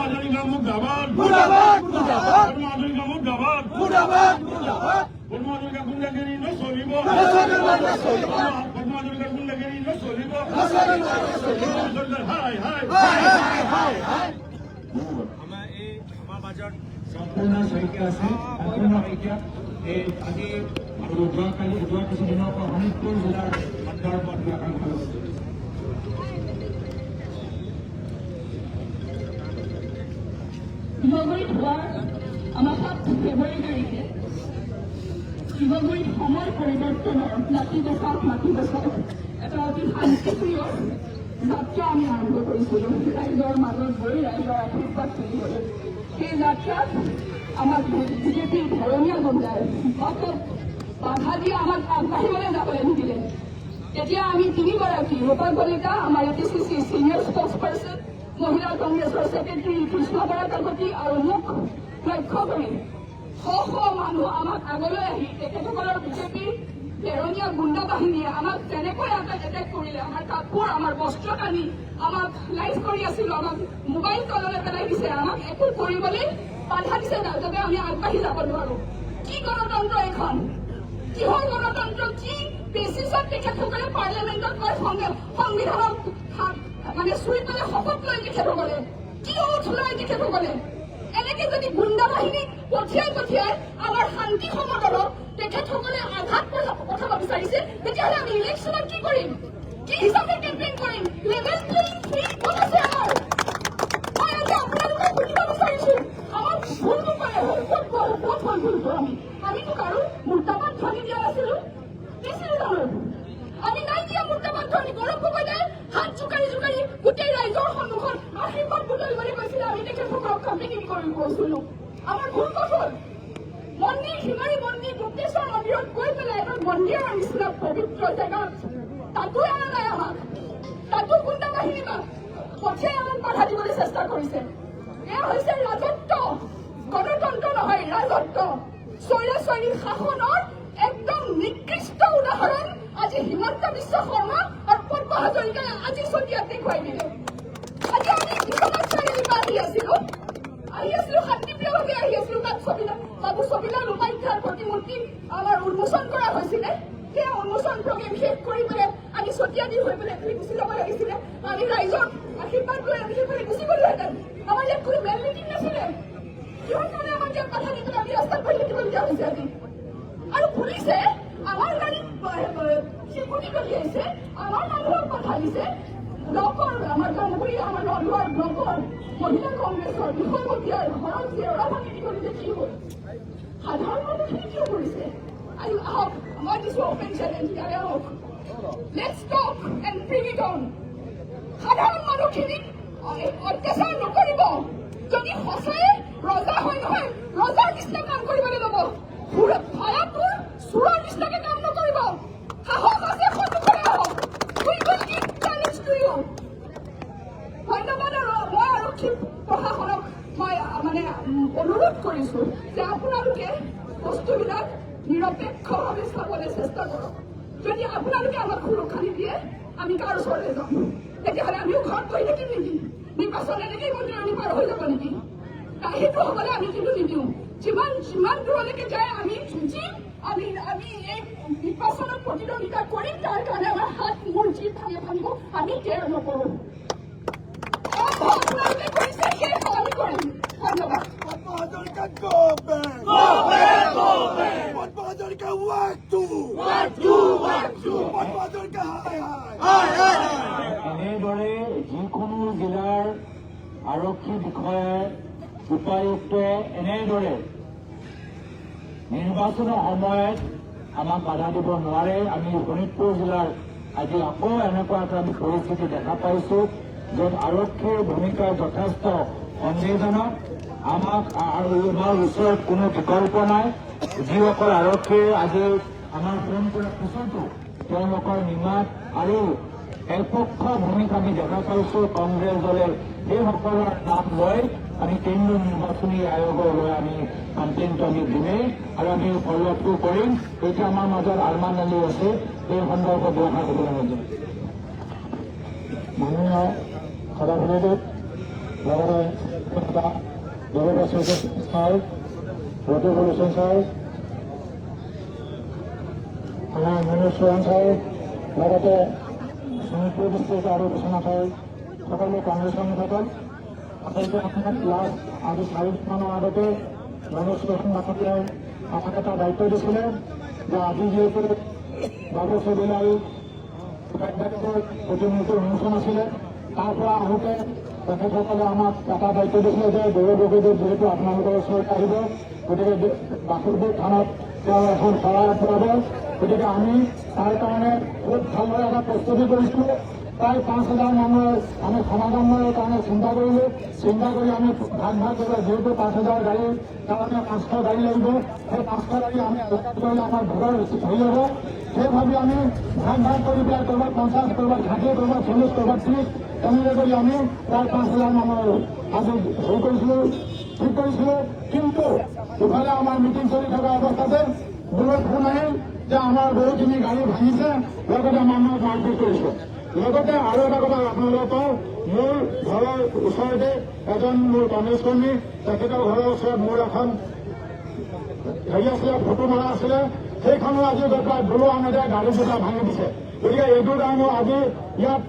হাজৰিকা মুৰ্দাবাদ মুৰ্দাবাদ মুৰ্দাবাদ পদ্মা হাজৰিকা মুৰ্দাবাদ মুৰ্দাবাদ মুৰ্দাবাদ পদ্মা হাজৰিকা গুণ্ডাগিৰি নচলিব নচলিব নচলিব পদ্মা হাজৰিকা গুণ্ডাগিৰি নচলিব নচলিব নচলিব হাই হাই হাই হাই হাই হাই আমাৰ মাজত সম্পূৰ্ণ শইকীয়া আছে সম্পূৰ্ণ শইকীয়া এই আজি আৰু যোৱা কিছুদিনৰ পৰা শোণিতপুৰ জিলাৰ সন্দৰ্ভত আকাংক্ষা লৈছে শিৱগুৰিত হোৱা আমাৰ 7 ফেব্ৰুৱাৰী তাৰিখে শিৱগুৰিত সময় পৰিৱৰ্তনৰ মাটি বচাওক এটা অতি শান্তিপ্ৰিয় যাত্ৰা আমি আৰম্ভ কৰিছিলোঁ ৰাইজৰ মাজত গৈ ৰাইজৰ আশীৰ্বাদ তুলিবলৈ সেই যাত্ৰাত আমাক বিজেপিৰ ধৰণীয়া গুণ্ডাই বাধা দি আমাক আগবাঢ়িবলৈ যাবলৈ নিদিলে তেতিয়া আমি 3গৰাকী ৰূপা কলিতা আমাৰ APCC চিনিয়ৰ স্প'ক্স পাৰ্চন মহিলা কংগ্ৰেছৰ ছেক্ৰেটাৰী কৃষ্ণ বৰা কাকতি আৰু মোক লক্ষ্য কৰি শ মানুহ আমাক আগলৈ আহি তেখেতসকলৰ বিজেপিৰ ধৰণীয়া গুণ্ডা বাহিনীয়ে আমাক তেনেকৈ এটেক কৰিলে আমাৰ কাপোৰ আমাৰ বস্ত্ৰ কানি আমাক লাইভ কৰি আছিলো আমাক মোবাইল তললৈ পেলাই দিছে আমাক একো কৰিবলৈ বাধা দিছে যাতে আমি আগবাঢ়ি যাব নোৱাৰো কি গণতন্ত্ৰ এখন কিহৰ গণতন্ত্ৰ কি বেচিছত তেখেতসকলে পাৰ্লিয়ামেণ্টত কয় সংবিধানক মানে চুই পেলাই শপত লৈ তেখেতসকলে কি ওঠ লয় তেখেতসকলে এনেকে যদি গুণ্ডা বাহিনীক পঠিয়াই আমাৰ শান্তি সমদলক তেখেতসকলে আঘাত পঠাব বিচাৰিছে তেতিয়াহ'লে আমি ইলেকশ্যনত কি কৰিম কি হিচাপে কেম্পেইন কৰিম লেভেল প্লেইং ফিল্ড ক'ত আছে আমাৰ মই আজি আপোনালোকক সুধিব বিচাৰিছো আমাৰ ভুলটো পাৰে ক'ত হ'ল ভুলটো আমিতো কাৰো মুৰ্দাবাদ ধ্বনি দিয়া নাছিলো দিছিলো জানো আমি নাই দিয়া মুৰ্দাবাদ ধ্বনি গৌৰৱ গগৈয়ে হাত জোকাৰি গোটেই ৰাইজৰ সন্মুখত আশীৰ্বাদ বুটলিবলৈ কৈছিলে আমি তেখেতসকলক কাম্পেইনিং কৰি কৈছিলো আমাৰ ভুল ক'ত হ'ল মন্দিৰ শিঙাৰী মন্দিৰ গুপ্তেশ্বৰ মন্দিৰত গৈ পেলাই এটা মন্দিৰৰ নিচিনা পবিত্ৰ জেগাত তাতো অনা নাই আমাক তাতো গুণ্ডা বাহিনী পঠিয়াই আমাক বাধা দিবলৈ চেষ্টা কৰিছে এয়া হৈছে ৰাজত্ব গণতন্ত্ৰ নহয় ৰাজত্ব স্বৈৰাচাৰী শাসনৰ একদম নিকৃষ্ট উদাহৰণ আজি হিমন্ত বিশ্ব শৰ্মা আৰু পদ্মা হাজৰিকাই আজি চতিয়াত দেখুৱাই দিলে আজি আমি বিশ্বনাথ চাৰিআলিৰ পৰা আহি আছিলো শান্তিপ্ৰিয়ভাৱে আহি আছিলো তাত বাবু ছবিলাল উপাধ্যায়ৰ প্ৰতিমূৰ্তি আমাৰ উন্মোচন কৰা হৈছিলে সেই উন্মোচন প্ৰগ্ৰেম শেষ কৰি পেলাই আমি চতিয়াদি হৈ পেলাই এফালে গুচি যাব লাগিছিলে আমি ৰাইজক আশীৰ্বাদ লৈ আমি সেইফালে গুচি গলোহেঁতেন আমাৰ ইয়াত কোনো মেল মিটিং নাছিলে কিহৰ কাৰণে আমাৰ ইয়াত বাধা দি পেলাই আমি ৰাস্তাত বহি থাকিবলগীয়া হৈছে আজি আৰু পুলিচে আমাৰ গাড়ীত চিকুটি কঢ়িয়াইছে আমাৰ মানুহক বাধা দিছে ব্লকৰ আমাৰ গাঁওবুঢ়ী আমাৰ নলুৱাৰ ব্লকৰ মহিলা কংগ্ৰেছৰ বিষয়ববীয়াৰ ঘৰত জেওৰা ভাঙি দিবলৈ কি হ'ল সাধাৰণ মানুহখিনি কিয় কৰিছে আৰু আহক মই দিছো অপেন চেলেঞ্জ ইয়াৰে আহক let's talk and bring it on সাধাৰণ মানুহখিনিক অত্যাচাৰ নকৰিব যদি সঁচাই ৰজা হয় নহয় ৰজাৰ নিচিনা কাম কৰিবলৈ ল'ব ভাড়াটোৰ চোৰৰ নিচিনাকে কাম নকৰিব সাহস আছে সন্মুখলৈ আহক ধন্যবাদ আৰু মই আৰক্ষী প্ৰশাসনক মই মানে অনুৰোধ কৰিছো যে আপোনালোকে বস্তুবিলাক নিৰপেক্ষভাৱে চাবলৈ চেষ্টা কৰক যদি আপোনালোকে আমাক সুৰক্ষা নিদিয়ে আমি কাৰ ওচৰলৈ যাম তেতিয়াহ'লে আমিও ঘৰত বহি থাকিম নেকি নিৰ্বাচন এনেকেই মন্দিৰণি পাৰ হৈ যাব নেকি সেইটো হ'বলৈ আমি কিন্তু নিদিওঁ যিমান দূৰলৈকে যায় আমি যুঁজিম আমি এই নিৰ্বাচনত প্ৰতিদ্বন্দ্বিতা কৰিম তাৰ কাৰণে আমাৰ হাত মূৰ যি ভাঙিব আমি কেয়াৰ নকৰোঁ আপোনালোকে কৰিছে সেই আমি কৰিম ধন্যবাদ Padma Hazarika go back Padma Hazarika work to Padma Hazarika হাই এনেদৰে যিকোনো জিলাৰ আৰক্ষী বিষয়াই উপায়ুক্তই এনেদৰে নিৰ্বাচনৰ সময়ত আমাক বাধা দিব নোৱাৰে আমি শোণিতপুৰ জিলাৰ আজি আকৌ এনেকুৱা এটা আমি পৰিস্থিতি দেখা পাইছো য'ত আৰক্ষীৰ ভূমিকা যথেষ্ট সন্দেহজনক আমাক আৰু আমাৰ ওচৰত কোনো বিকল্প নাই যিসকল আৰক্ষীয়ে আজি আমাৰ ফোন কৰাৰ পিছতো তেওঁলোকৰ নিমাত আৰু একপক্ষ ভূমিকা আমি দেখা পাইছো কংগ্ৰেছ দলে সেইসকলৰ নাম লৈ আমি কেন্দ্ৰীয় নিৰ্বাচনী আয়োগলৈ আমি কমপ্লেইনটো আমি দিমেই আৰু আমি ফলোআপটো কৰিম এতিয়া আমাৰ মাজত আৰমান আলী আছে এই সন্দৰ্ভত ব্যৱস্থা কৰিব লাগে মাননীয় সভাপতি লগতে Developer Services side, Water Pollution side, আমাৰ administration side, লগতে শোণিতপুৰ ডিষ্ট্ৰিক্ট আৰু বিশ্বনাথ side, সকলো কংগ্ৰেছসকল আচলতে আপোনাক লাষ্ট আজি 4 মানৰ আগতে মনোজ মাথকীয়াই আমাক এটা দায়িত্ব দিছিলে যে আজি যিহেতু বাবু চৌধুৰী প্ৰতিনিধি অনুষ্ঠান আছিলে তাৰ পৰা আহোঁতে তেখেতসকলে আমাক এটা দায়িত্ব দিছিলে যে গৌৰৱ গগৈদেৱ যিহেতু আপোনালোকৰ ওচৰত আহিব, গতিকে বাসুদেৱ থানাত তেওঁ এখন সভা পঠাব। গতিকে আমি তাৰ কাৰণে খুব ভালদৰে এটা প্ৰস্তুতি কৰিছিলোঁ। প্ৰায় 5,000 মানুহৰ আমি সমাগমৰ কাৰণে চিন্তা কৰিলোঁ। চিন্তা কৰি আমি ভাগ ভাগ কৰিলোঁ, যিহেতু 5,000 গাড়ীৰ কাৰণে 500 গাড়ী লাগিব। সেই 500 গাড়ী আমি এলেকাত কৰিলে আমাৰ ঘৰৰ হেৰি হ'ব। সেই ভাবি আমি ভাগ ভাগ কৰি পেলাই ক'ৰবাত 50, ক'ৰবাত 60, ক'ৰবাত 40, ক'ৰবাত 30 তেনেকৈ কৰি আমি প্ৰায় 5,000 মানুহৰ আজি হেৰি কৰিছিলোঁ, ঠিক কৰিছিলোঁ। কিন্তু ইফালে আমাৰ মিটিং চলি থকা অৱস্থাতে মোলৈ ফোন আহিল যে আমাৰ বহুখিনি গাড়ী ভাঙিছে, লগতে মানুহক মাৰপিট কৰিছে। লগতে আৰু এটা কথা আপোনালোকে কওঁ, মোৰ ঘৰৰ ওচৰতে এজন মোৰ কংগ্ৰেছ কৰ্মী, তেখেতৰ ঘৰৰ ওচৰত মোৰ এখন হেৰি আছিলে, ফটো মাৰা আছিলে, সেইখনো আজি গৈ পেলাই ধুলো আনেৰে গাড়ী দুটা ভাঙি দিছে। গতিকে এইটো কাৰণে আজি ইয়াত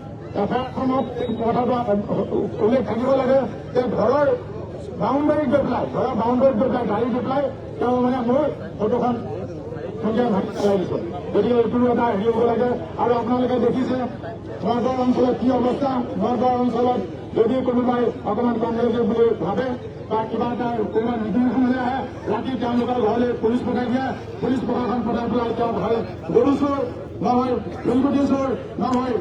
এফআইআৰখনত এই কথাটো উল্লেখ থাকিব লাগে যে ঘৰৰ বাউণ্ডাৰীত গৈ পেলাই গাড়ী গৈ পেলাই তেওঁ মানে মোৰ ফটোখন সন্ধিয়া ভাঙি পেলাই দিছে। গতিকে এইটো এটা হেৰি হ'ব লাগে। আৰু আপোনালোকে দেখিছে নগাঁও অঞ্চলত কি অৱস্থা। নগাঁও অঞ্চলত যদি কোনোবাই অকণমান কংগ্ৰেছে বুলি ভাবে বা কিবা এটা কোনোবা মিটিং এখনলৈ আহে, ৰাতি তেওঁলোকৰ ঘৰলৈ পুলিচ পঠাই দিয়ে। পুলিচ প্ৰশাসন পঠাই পেলাই তেওঁ ঘৰে গৰু চোৰ নহয়, ফুলগুটি চোৰ নহয়,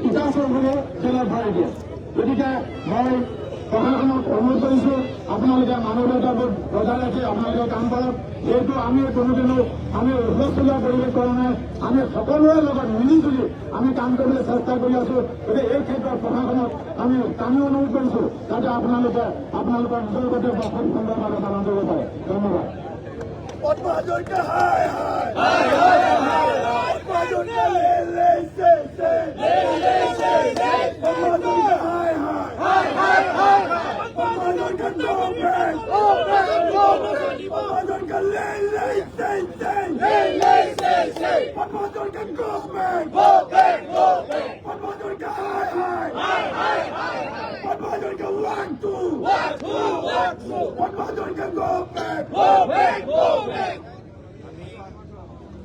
ইটা চোৰ বুলি জেলত ভৰাই দিয়ে। গতিকে মই প্ৰশাসনক অনুৰোধ কৰিছোঁ, আপোনালোকে মানৱতাবোৰ বজাই ৰাখি আপোনালোকে কাম কৰক। যিহেতু আমি কোনোদিনো আমি হুলস্থুলীয়া পৰিৱেশ কৰা নাই, আমি সকলোৰে লগত মিলিজুলি আমি কাম কৰিবলৈ চেষ্টা কৰি আছোঁ। গতিকে এই ক্ষেত্ৰত প্ৰশাসনক আমি অনুৰোধ কৰিছোঁ যাতে আপোনালোকৰ নিজৰ গতিকে অসম সুন্দৰভাৱে পালন কৰিব পাৰে। ধন্যবাদ।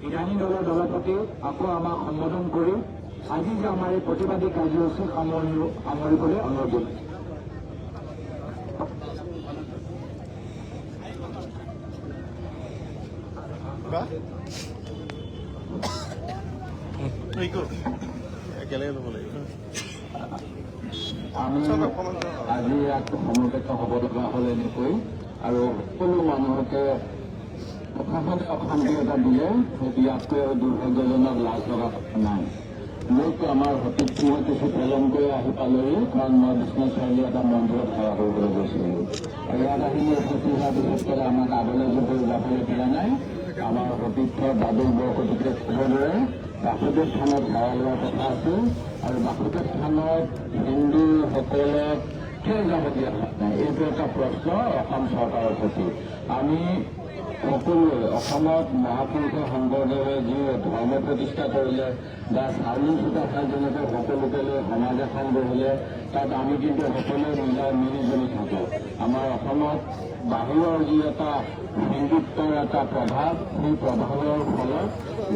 বিধানী দলৰ দলপতি আকৌ আমাক সম্বোধন কৰি আজি যে আমাৰ এই প্ৰতিবাদী কাৰ্যসূচী সামৰিবলৈ অনুৰোধ জনাইছে। আমি আজি ইয়াত সমবেত হ'ব লগা হ'ল এনেকৈ, আৰু সকলো মানুহকে প্ৰশাসনে অশান্তি এটা দিলে সেইটো ইয়াতকৈ দুৰ্ভাগ্যজনক লাজ লগা কথা নাই। মোক আমাৰ সতীৰ্থ মই কিছু প্ৰেৰণ কৰি আহি পালোহি, কাৰণ মই বিশ্বনাথ চাৰিআলি এটা মন্দিৰত সেৱা কৰিবলৈ গৈছিলোঁ। আৰু ইয়াত আহি মই উপস্থিত হোৱাৰ পিছত ক'লে আমাক আগলৈ যাবলৈ দিয়া নাই। আমাৰ সতীৰ্থ দাদুৰ বৰকটিকে ক'বদৰে বাসুদেৱ থানত সেৱা লোৱাৰ কথা আছে, আৰু বাসুদেৱ থানত হিন্দুসকলক কিয় যাব দিয়া নাই, এইটো এটা প্ৰশ্ন অসম চৰকাৰৰ প্ৰতি। আমি সকলোৱে অসমত মহাপুৰুষ শংকৰদেৱে যি ধৰ্ম প্ৰতিষ্ঠা কৰিলে বা চাউলুং চুকাফাই যেনেকৈ সকলোকে লৈ সমাজ এখন গঢ়িলে, তাত আমি কিন্তু সকলোৱে মিলিজুলি থাকোঁ। আমাৰ অসমত বাহিৰৰ যি এটা হিন্দুত্বৰ এটা প্ৰভাৱ, সেই প্ৰভাৱৰ ফলত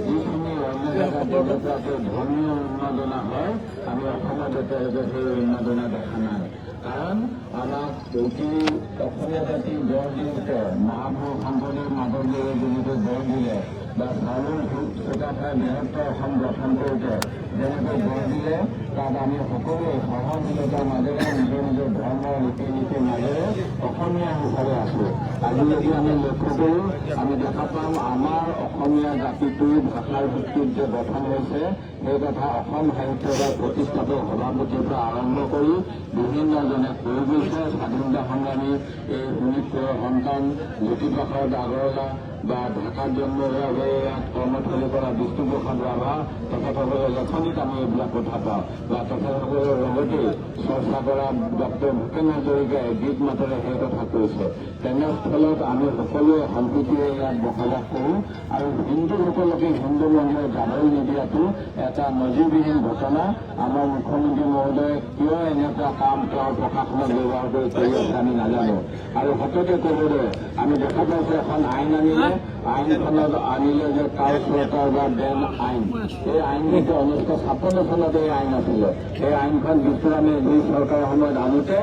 যিখিনি অন্য জেগাত যেনেকুৱাকৈ ধৰ্মীয় উন্মাদনা হয়, আমি অসমত এতিয়ালৈকে সেই উন্মাদনা দেখা নাই। কাৰণ আমাক এইখিনি অসমীয়া জাতি গঢ় দিওঁতে মহাপুৰুষ শংকৰদেৱ মাধৱদেৱে যেনেকৈ গঢ় দিলে, বা চাউলুং চুকাফাই বৃহত্তৰ অসম গঠন কৰোঁতে যেনেকৈ গঢ় দিলে, তাত আমি সকলোৱে সহনশীলতাৰ মাজেৰে নিজৰ নিজৰ ধৰ্ম ৰীতি নীতিৰ মাজেৰে অসমীয়া হিচাপে আছোঁ। আজি যদি আমি লক্ষ্য কৰোঁ, আমি দেখা পাম আমাৰ অসমীয়া জাতিটো ভাষাৰ ভিত্তিত যে গঠন হৈছে, সেই কথা অসম সাহিত্যৰ প্ৰতিষ্ঠাপক সভাপতিৰ পৰা আৰম্ভ কৰি বিভিন্নজনে কৈ গৈছে। স্বাধীনতা সংগ্ৰামী এই শোণিতপুৰৰ সন্তান জ্যোতিপ্ৰসাদ আগৰৱালা বা ঢাকাৰ জন্য ইয়াত কৰ্মস্থলীৰ পৰা দৃষ্টিপ্ৰসাদ ৰাভা তেখেতসকলে লেখনিত আমি এইবিলাক কথা পাওঁ বা তেখেতসকলৰ লগতে চৰ্চা কৰা ডক্টৰ ভূপেন হাজৰিকাই গীত মাতেৰে সেই কথা কৈছে। তেনেস্থলত আমি সকলোৱে সম্প্ৰীতিৰে ইয়াত বসবাস কৰোঁ আৰু হিন্দুসকলকে হিন্দু মন্দিৰত যাবলৈ নিদিয়াটো এটা নজিৰবিহীন ঘটনা। আমাৰ মুখ্যমন্ত্ৰী মহোদয়ে কিয় এনেকুৱা কাম তেওঁৰ প্ৰশাসনক ব্যৱহাৰ কৰি আছে আমি নাজানো। আৰু সততে ক'বলৈ আমি দেখা পাইছোঁ এখন আইন আনিলে, আইনখনত আনিলে যে কাউ চৰকাৰ বা বেন আইন, এই আইন কিন্তু 1956 চনত এই আইন আছিলে। এই আইনখন বিচৰামী দুই চৰকাৰৰ সময়ত আনোতে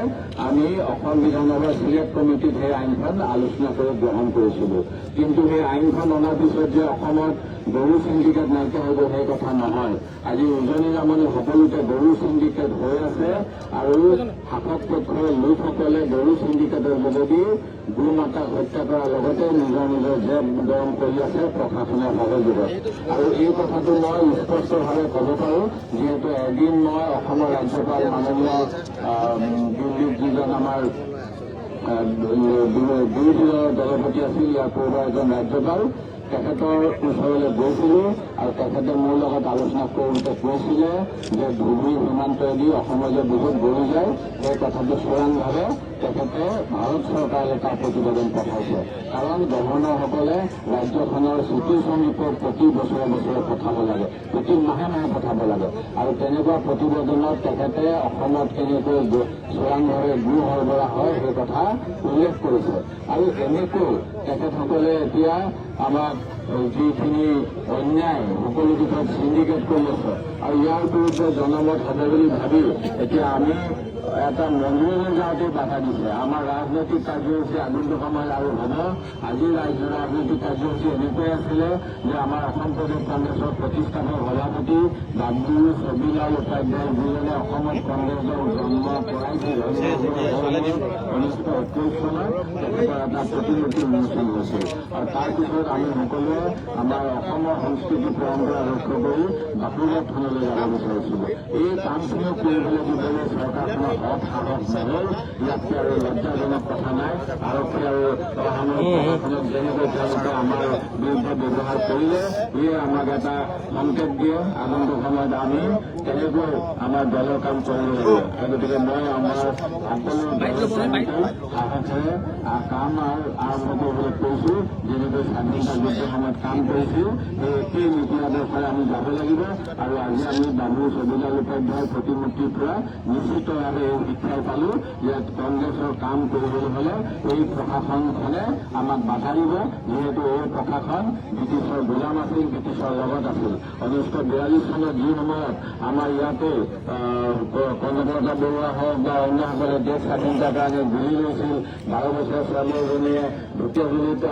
আমি অসম বিধানসভাৰ চিলেক্ট কমিটিত সেই আইনখন আলোচনা কৰি গ্ৰহণ কৰিছিলোঁ। কিন্তু সেই আইনখন অনাৰ পিছত যে অসমত গৰু চিণ্ডিকেট নাইকিয়া হ'ব সেই কথা নহয়। আজি উজনি নামনি সকলোতে গৰু চিণ্ডিকেট হৈ আছে আৰু শাসক পক্ষৰ লোকসকলে গৰু চিণ্ডিকেটৰ যোগেদি গো মাতাক হত্যা কৰাৰ লগতে নিজৰ নিজৰ জেব গৰম কৰি আছে প্ৰশাসনৰ সহযোগত। আৰু এই কথাটো মই স্পষ্টভাৱে ক'ব পাৰোঁ, যিহেতু এদিন মই অসমৰ ৰাজ্যপাল মাননীয় দিল্লীত যিজন আমাৰ বিৰোধী দলপতি আছিল, ইয়াৰ পূৰ্বৰ এজন ৰাজ্যপাল, তেখেতৰ ওচৰলৈ গৈছিলোঁ আৰু তেখেতে মোৰ লগত আলোচনা কৰোঁতে কৈছিলে যে ধুবুৰী সীমান্তইদি অসমৰ যে বহুত গৰু যায় সেই কথাটো চোৰাংভাৱে তেখেতে ভাৰত চৰকাৰলৈ তাৰ প্ৰতিবেদন পঠাইছে। কাৰণ গভৰ্ণৰসকলে ৰাজ্যখনৰ চিটি শ্ৰমিকক প্ৰতি বছৰে বছৰে পঠাব লাগে, প্ৰতি মাহে মাহে পঠাব লাগে। আৰু তেনেকুৱা প্ৰতিবেদনত তেখেতে অসমত কেনেকৈ চোৰাংভাৱে গো সৰবৰাহ হয় সেই কথা উল্লেখ কৰিছে। আৰু এনেকৈ তেখেতসকলে এতিয়া আমাক যিখিনি অন্যায় সকলো দিশত চিণ্ডিকেট কৰি আছে আৰু ইয়াৰ বিৰুদ্ধে জনমত হ'ব বুলি ভাবি এতিয়া আমি এটা মন্দিৰলৈ যাওঁতে বাধা দিছে। আমাৰ ৰাজনৈতিক কাৰ্যসূচী আগন্তুক সময়ত আৰু হ'ব। আজিৰ ৰাজনৈতিক কাৰ্যসূচী এনেকুৱাই আছিলে যে আমাৰ অসম প্ৰদেশ কংগ্ৰেছৰ প্ৰতিষ্ঠাপক সভাপতি বাবু ছবিলাল উপাধ্যায় যিজনে অসমত কংগ্ৰেছৰ জন্ম কৰাইছিল 1921 চনত, তেখেতৰ এটা প্ৰতিমূৰ্তি উন্মোচন হৈছিল। আৰু তাৰপিছত আমি সকলোৱে আমাৰ অসমৰ সংস্কৃতি পৰম্পৰা ৰক্ষা কৰি বাপুঘাট থানলৈ যাব বিচাৰিছিলোঁ। এই কামখিনি কৰিবলৈ দিবলৈ চৰকাৰখনৰ হৎ সাহস নহ'ল। ইয়াতকৈ আৰু লজ্জাজনক কথা নাই। আৰক্ষী আৰু প্ৰশাসনক যেনেকৈ তেওঁলোকে আমাৰ বিৰুদ্ধে ব্যৱহাৰ কৰিলে, ইয়ে আমাক এটা সংকেত দিয়ে আগন্তুক সময়ত আমি কেনেকৈ আমাৰ দলৰ কাম কৰিব লাগিব। গতিকে মই আমাৰ সকলো সাহসেৰে কাম আৰম্ভ কৰিবলৈ কৈছোঁ। যেনেকৈ স্বাধীনতা যুদ্ধৰ সময়ত কাম কৰিছিল সেই একেই নীতি আদৰ্শৰে আমি যাব লাগিব। আৰু আজি আমি বাবু ছবিলাল উপাধ্যায়ৰ প্ৰতিমূৰ্তিৰ পৰা নিশ্চিতভাৱে এই শিক্ষাই পালোঁ যে কংগ্ৰেছৰ কাম কৰিবলৈ হ'লে এই প্ৰশাসনখনে আমাক বাধা দিব। যিহেতু এই প্ৰশাসন ব্ৰিটিছৰ গোলাম আছিল, ব্ৰিটিছৰ লগত আছিল। 1942 চনত যি সময়ত আমাৰ ইয়াতে কনকলতা বৰুৱা হওক বা অন্যসকলে দেশ স্বাধীনতাৰ কাৰণে গুলি লৈছিল, 12 বছৰীয়া ছোৱালী এজনীয়ে ঢুকীয়াজুলিত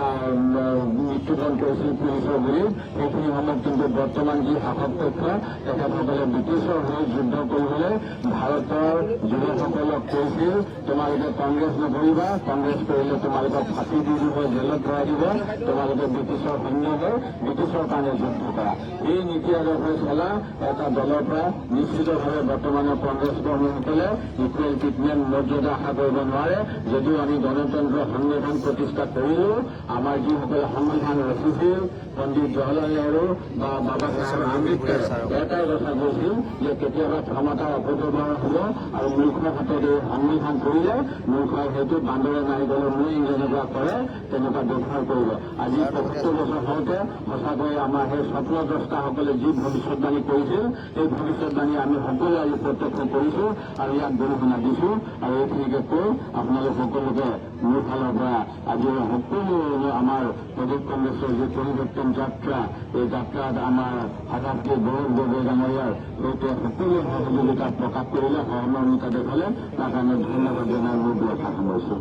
মৃত্যুবৰণ কৰিছিল পুলিচৰ গুলীত, সেইখিনি সময়ত কিন্তু বৰ্তমান যি শাসক পক্ষ তেখেতসকলে ব্ৰিটিছৰ হৈ যুদ্ধ কৰিবলৈ ভাৰতৰ যুৱকসকলক কৈছিল তোমালোকে কংগ্ৰেছ নকৰিবা, কংগ্ৰেছ কৰিলে তোমালোকক ফাঁচি দি দিব, জেলত ভৰাই দিব, তোমালোকে ব্ৰিটিছৰ সৈন্য হৈ ব্ৰিটিছৰ কাৰণে যুদ্ধ কৰা। এই নীতি আদৰ্শৰে চলা এটা দলৰ পৰা নিশ্চিতভাৱে বৰ্তমানৰ কংগ্ৰেছ কৰ্মীসকলে ইকুৱেল ট্ৰিটমেণ্ট মৰ্যাদা আশা কৰিব নোৱাৰে। যদিও আমি গণতন্ত্ৰ সংবিধান প্ৰতিষ্ঠা কৰিলোঁ, আমাৰ যিসকলে সংবিধান ৰচিছিল পণ্ডিত জৱাহৰলাল নেহৰু বা বাবা চাহেব আম্বেদকাৰ এটাই কথা কৈছিল যে কেতিয়াবা ক্ষমতাৰ অপব্যৱহাৰ হ'ব আৰু মূৰ্খৰ হাতত এই সংবিধান কৰিলে মূৰ্খই সেইটো বান্দৰে নাৰিকলৰ মূৰ যেনেকুৱা কৰে তেনেকুৱা ব্যৱহাৰ কৰিব। আজি 75 বছৰ হওঁতে সঁচাকৈ আমাৰ সেই স্বপ্নদ্ৰষ্টাসকলে যি ভৱিষ্যতবাণী কৰিছিল সেই ভৱিষ্যতবাণী আমি সকলোৱে আজি প্ৰত্যক্ষ কৰিছোঁ আৰু ইয়াক গৰিহণা দিছোঁ। আৰু এইখিনিকে কৈ আপোনালোক সকলোকে মোৰ ফালৰ পৰা আজি সকলো আমাৰ প্ৰদেশ কংগ্ৰেছৰ যি পৰিৱৰ্তন যাত্ৰা, এই যাত্ৰাত আমাৰ সভাপতি গৌৰৱ গগৈ ডাঙৰীয়াৰ সৈতে সকলো সহযোগিতা প্ৰকাশ কৰিলে, সহমৰ্মিতা দেখালে, তাৰ কাৰণে ধন্যবাদ জনাই মোৰ কথা সামৰিছোঁ।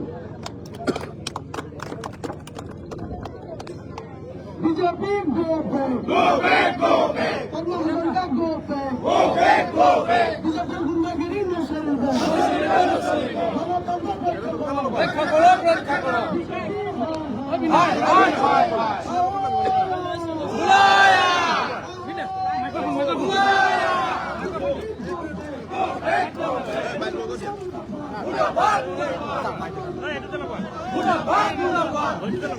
বিজেপি গো ব্যাক, কৰ্মসংস্থা গো ব্যাক, বিজেপিৰ গুন্ডাগিৰি নসৰে ৰক্ষা কৰো, ৰক্ষা কৰো। হাই হাই হাই হাই মুৰ্দাবাদ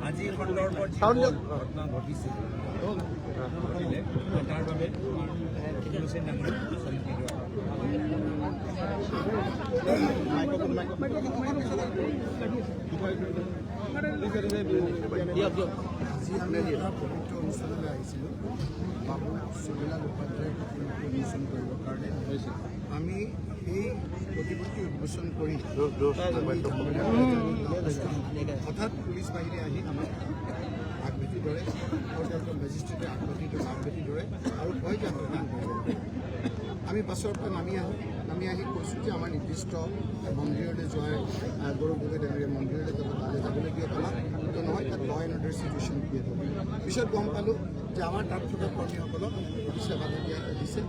আজি সন্দৰ্ভত ঘটনা ঘটিছে তাৰ বাবে পুলিচে ডাঙৰ আজি আমি এটা পবিত্ৰ অনুষ্ঠানলৈ আহিছিলোঁ বাবু চুবেলাল উপাধ্যায়ৰ উন্মোচন কৰিবৰ কাৰণে আমি সেই প্ৰতিমূৰ্তি উন্মোচন কৰি হঠাৎ পুলিচ বাহিনী আহি আমাক আগভেটি ধৰে মেজিষ্ট্ৰেটে আগভেটি ধৰে আৰু কয় যে আমি বাছৰ পৰা নামি আহি কৈছোঁ যে আমাৰ নিৰ্দিষ্ট মন্দিৰলৈ যোৱাৰ গৌৰৱ গগৈ ডাঙৰীয়া মন্দিৰলৈ তালৈ যাবলৈ দিয়ে আমাক তো নহয় তাত ল এণ্ড অৰ্ডাৰ চিটুৱেশ্যন ক্ৰিয়েট হ'ব পিছত গম পালোঁ যে আমাৰ তাত থকা কৰ্মীসকলক পুলিচে বাধা দিছে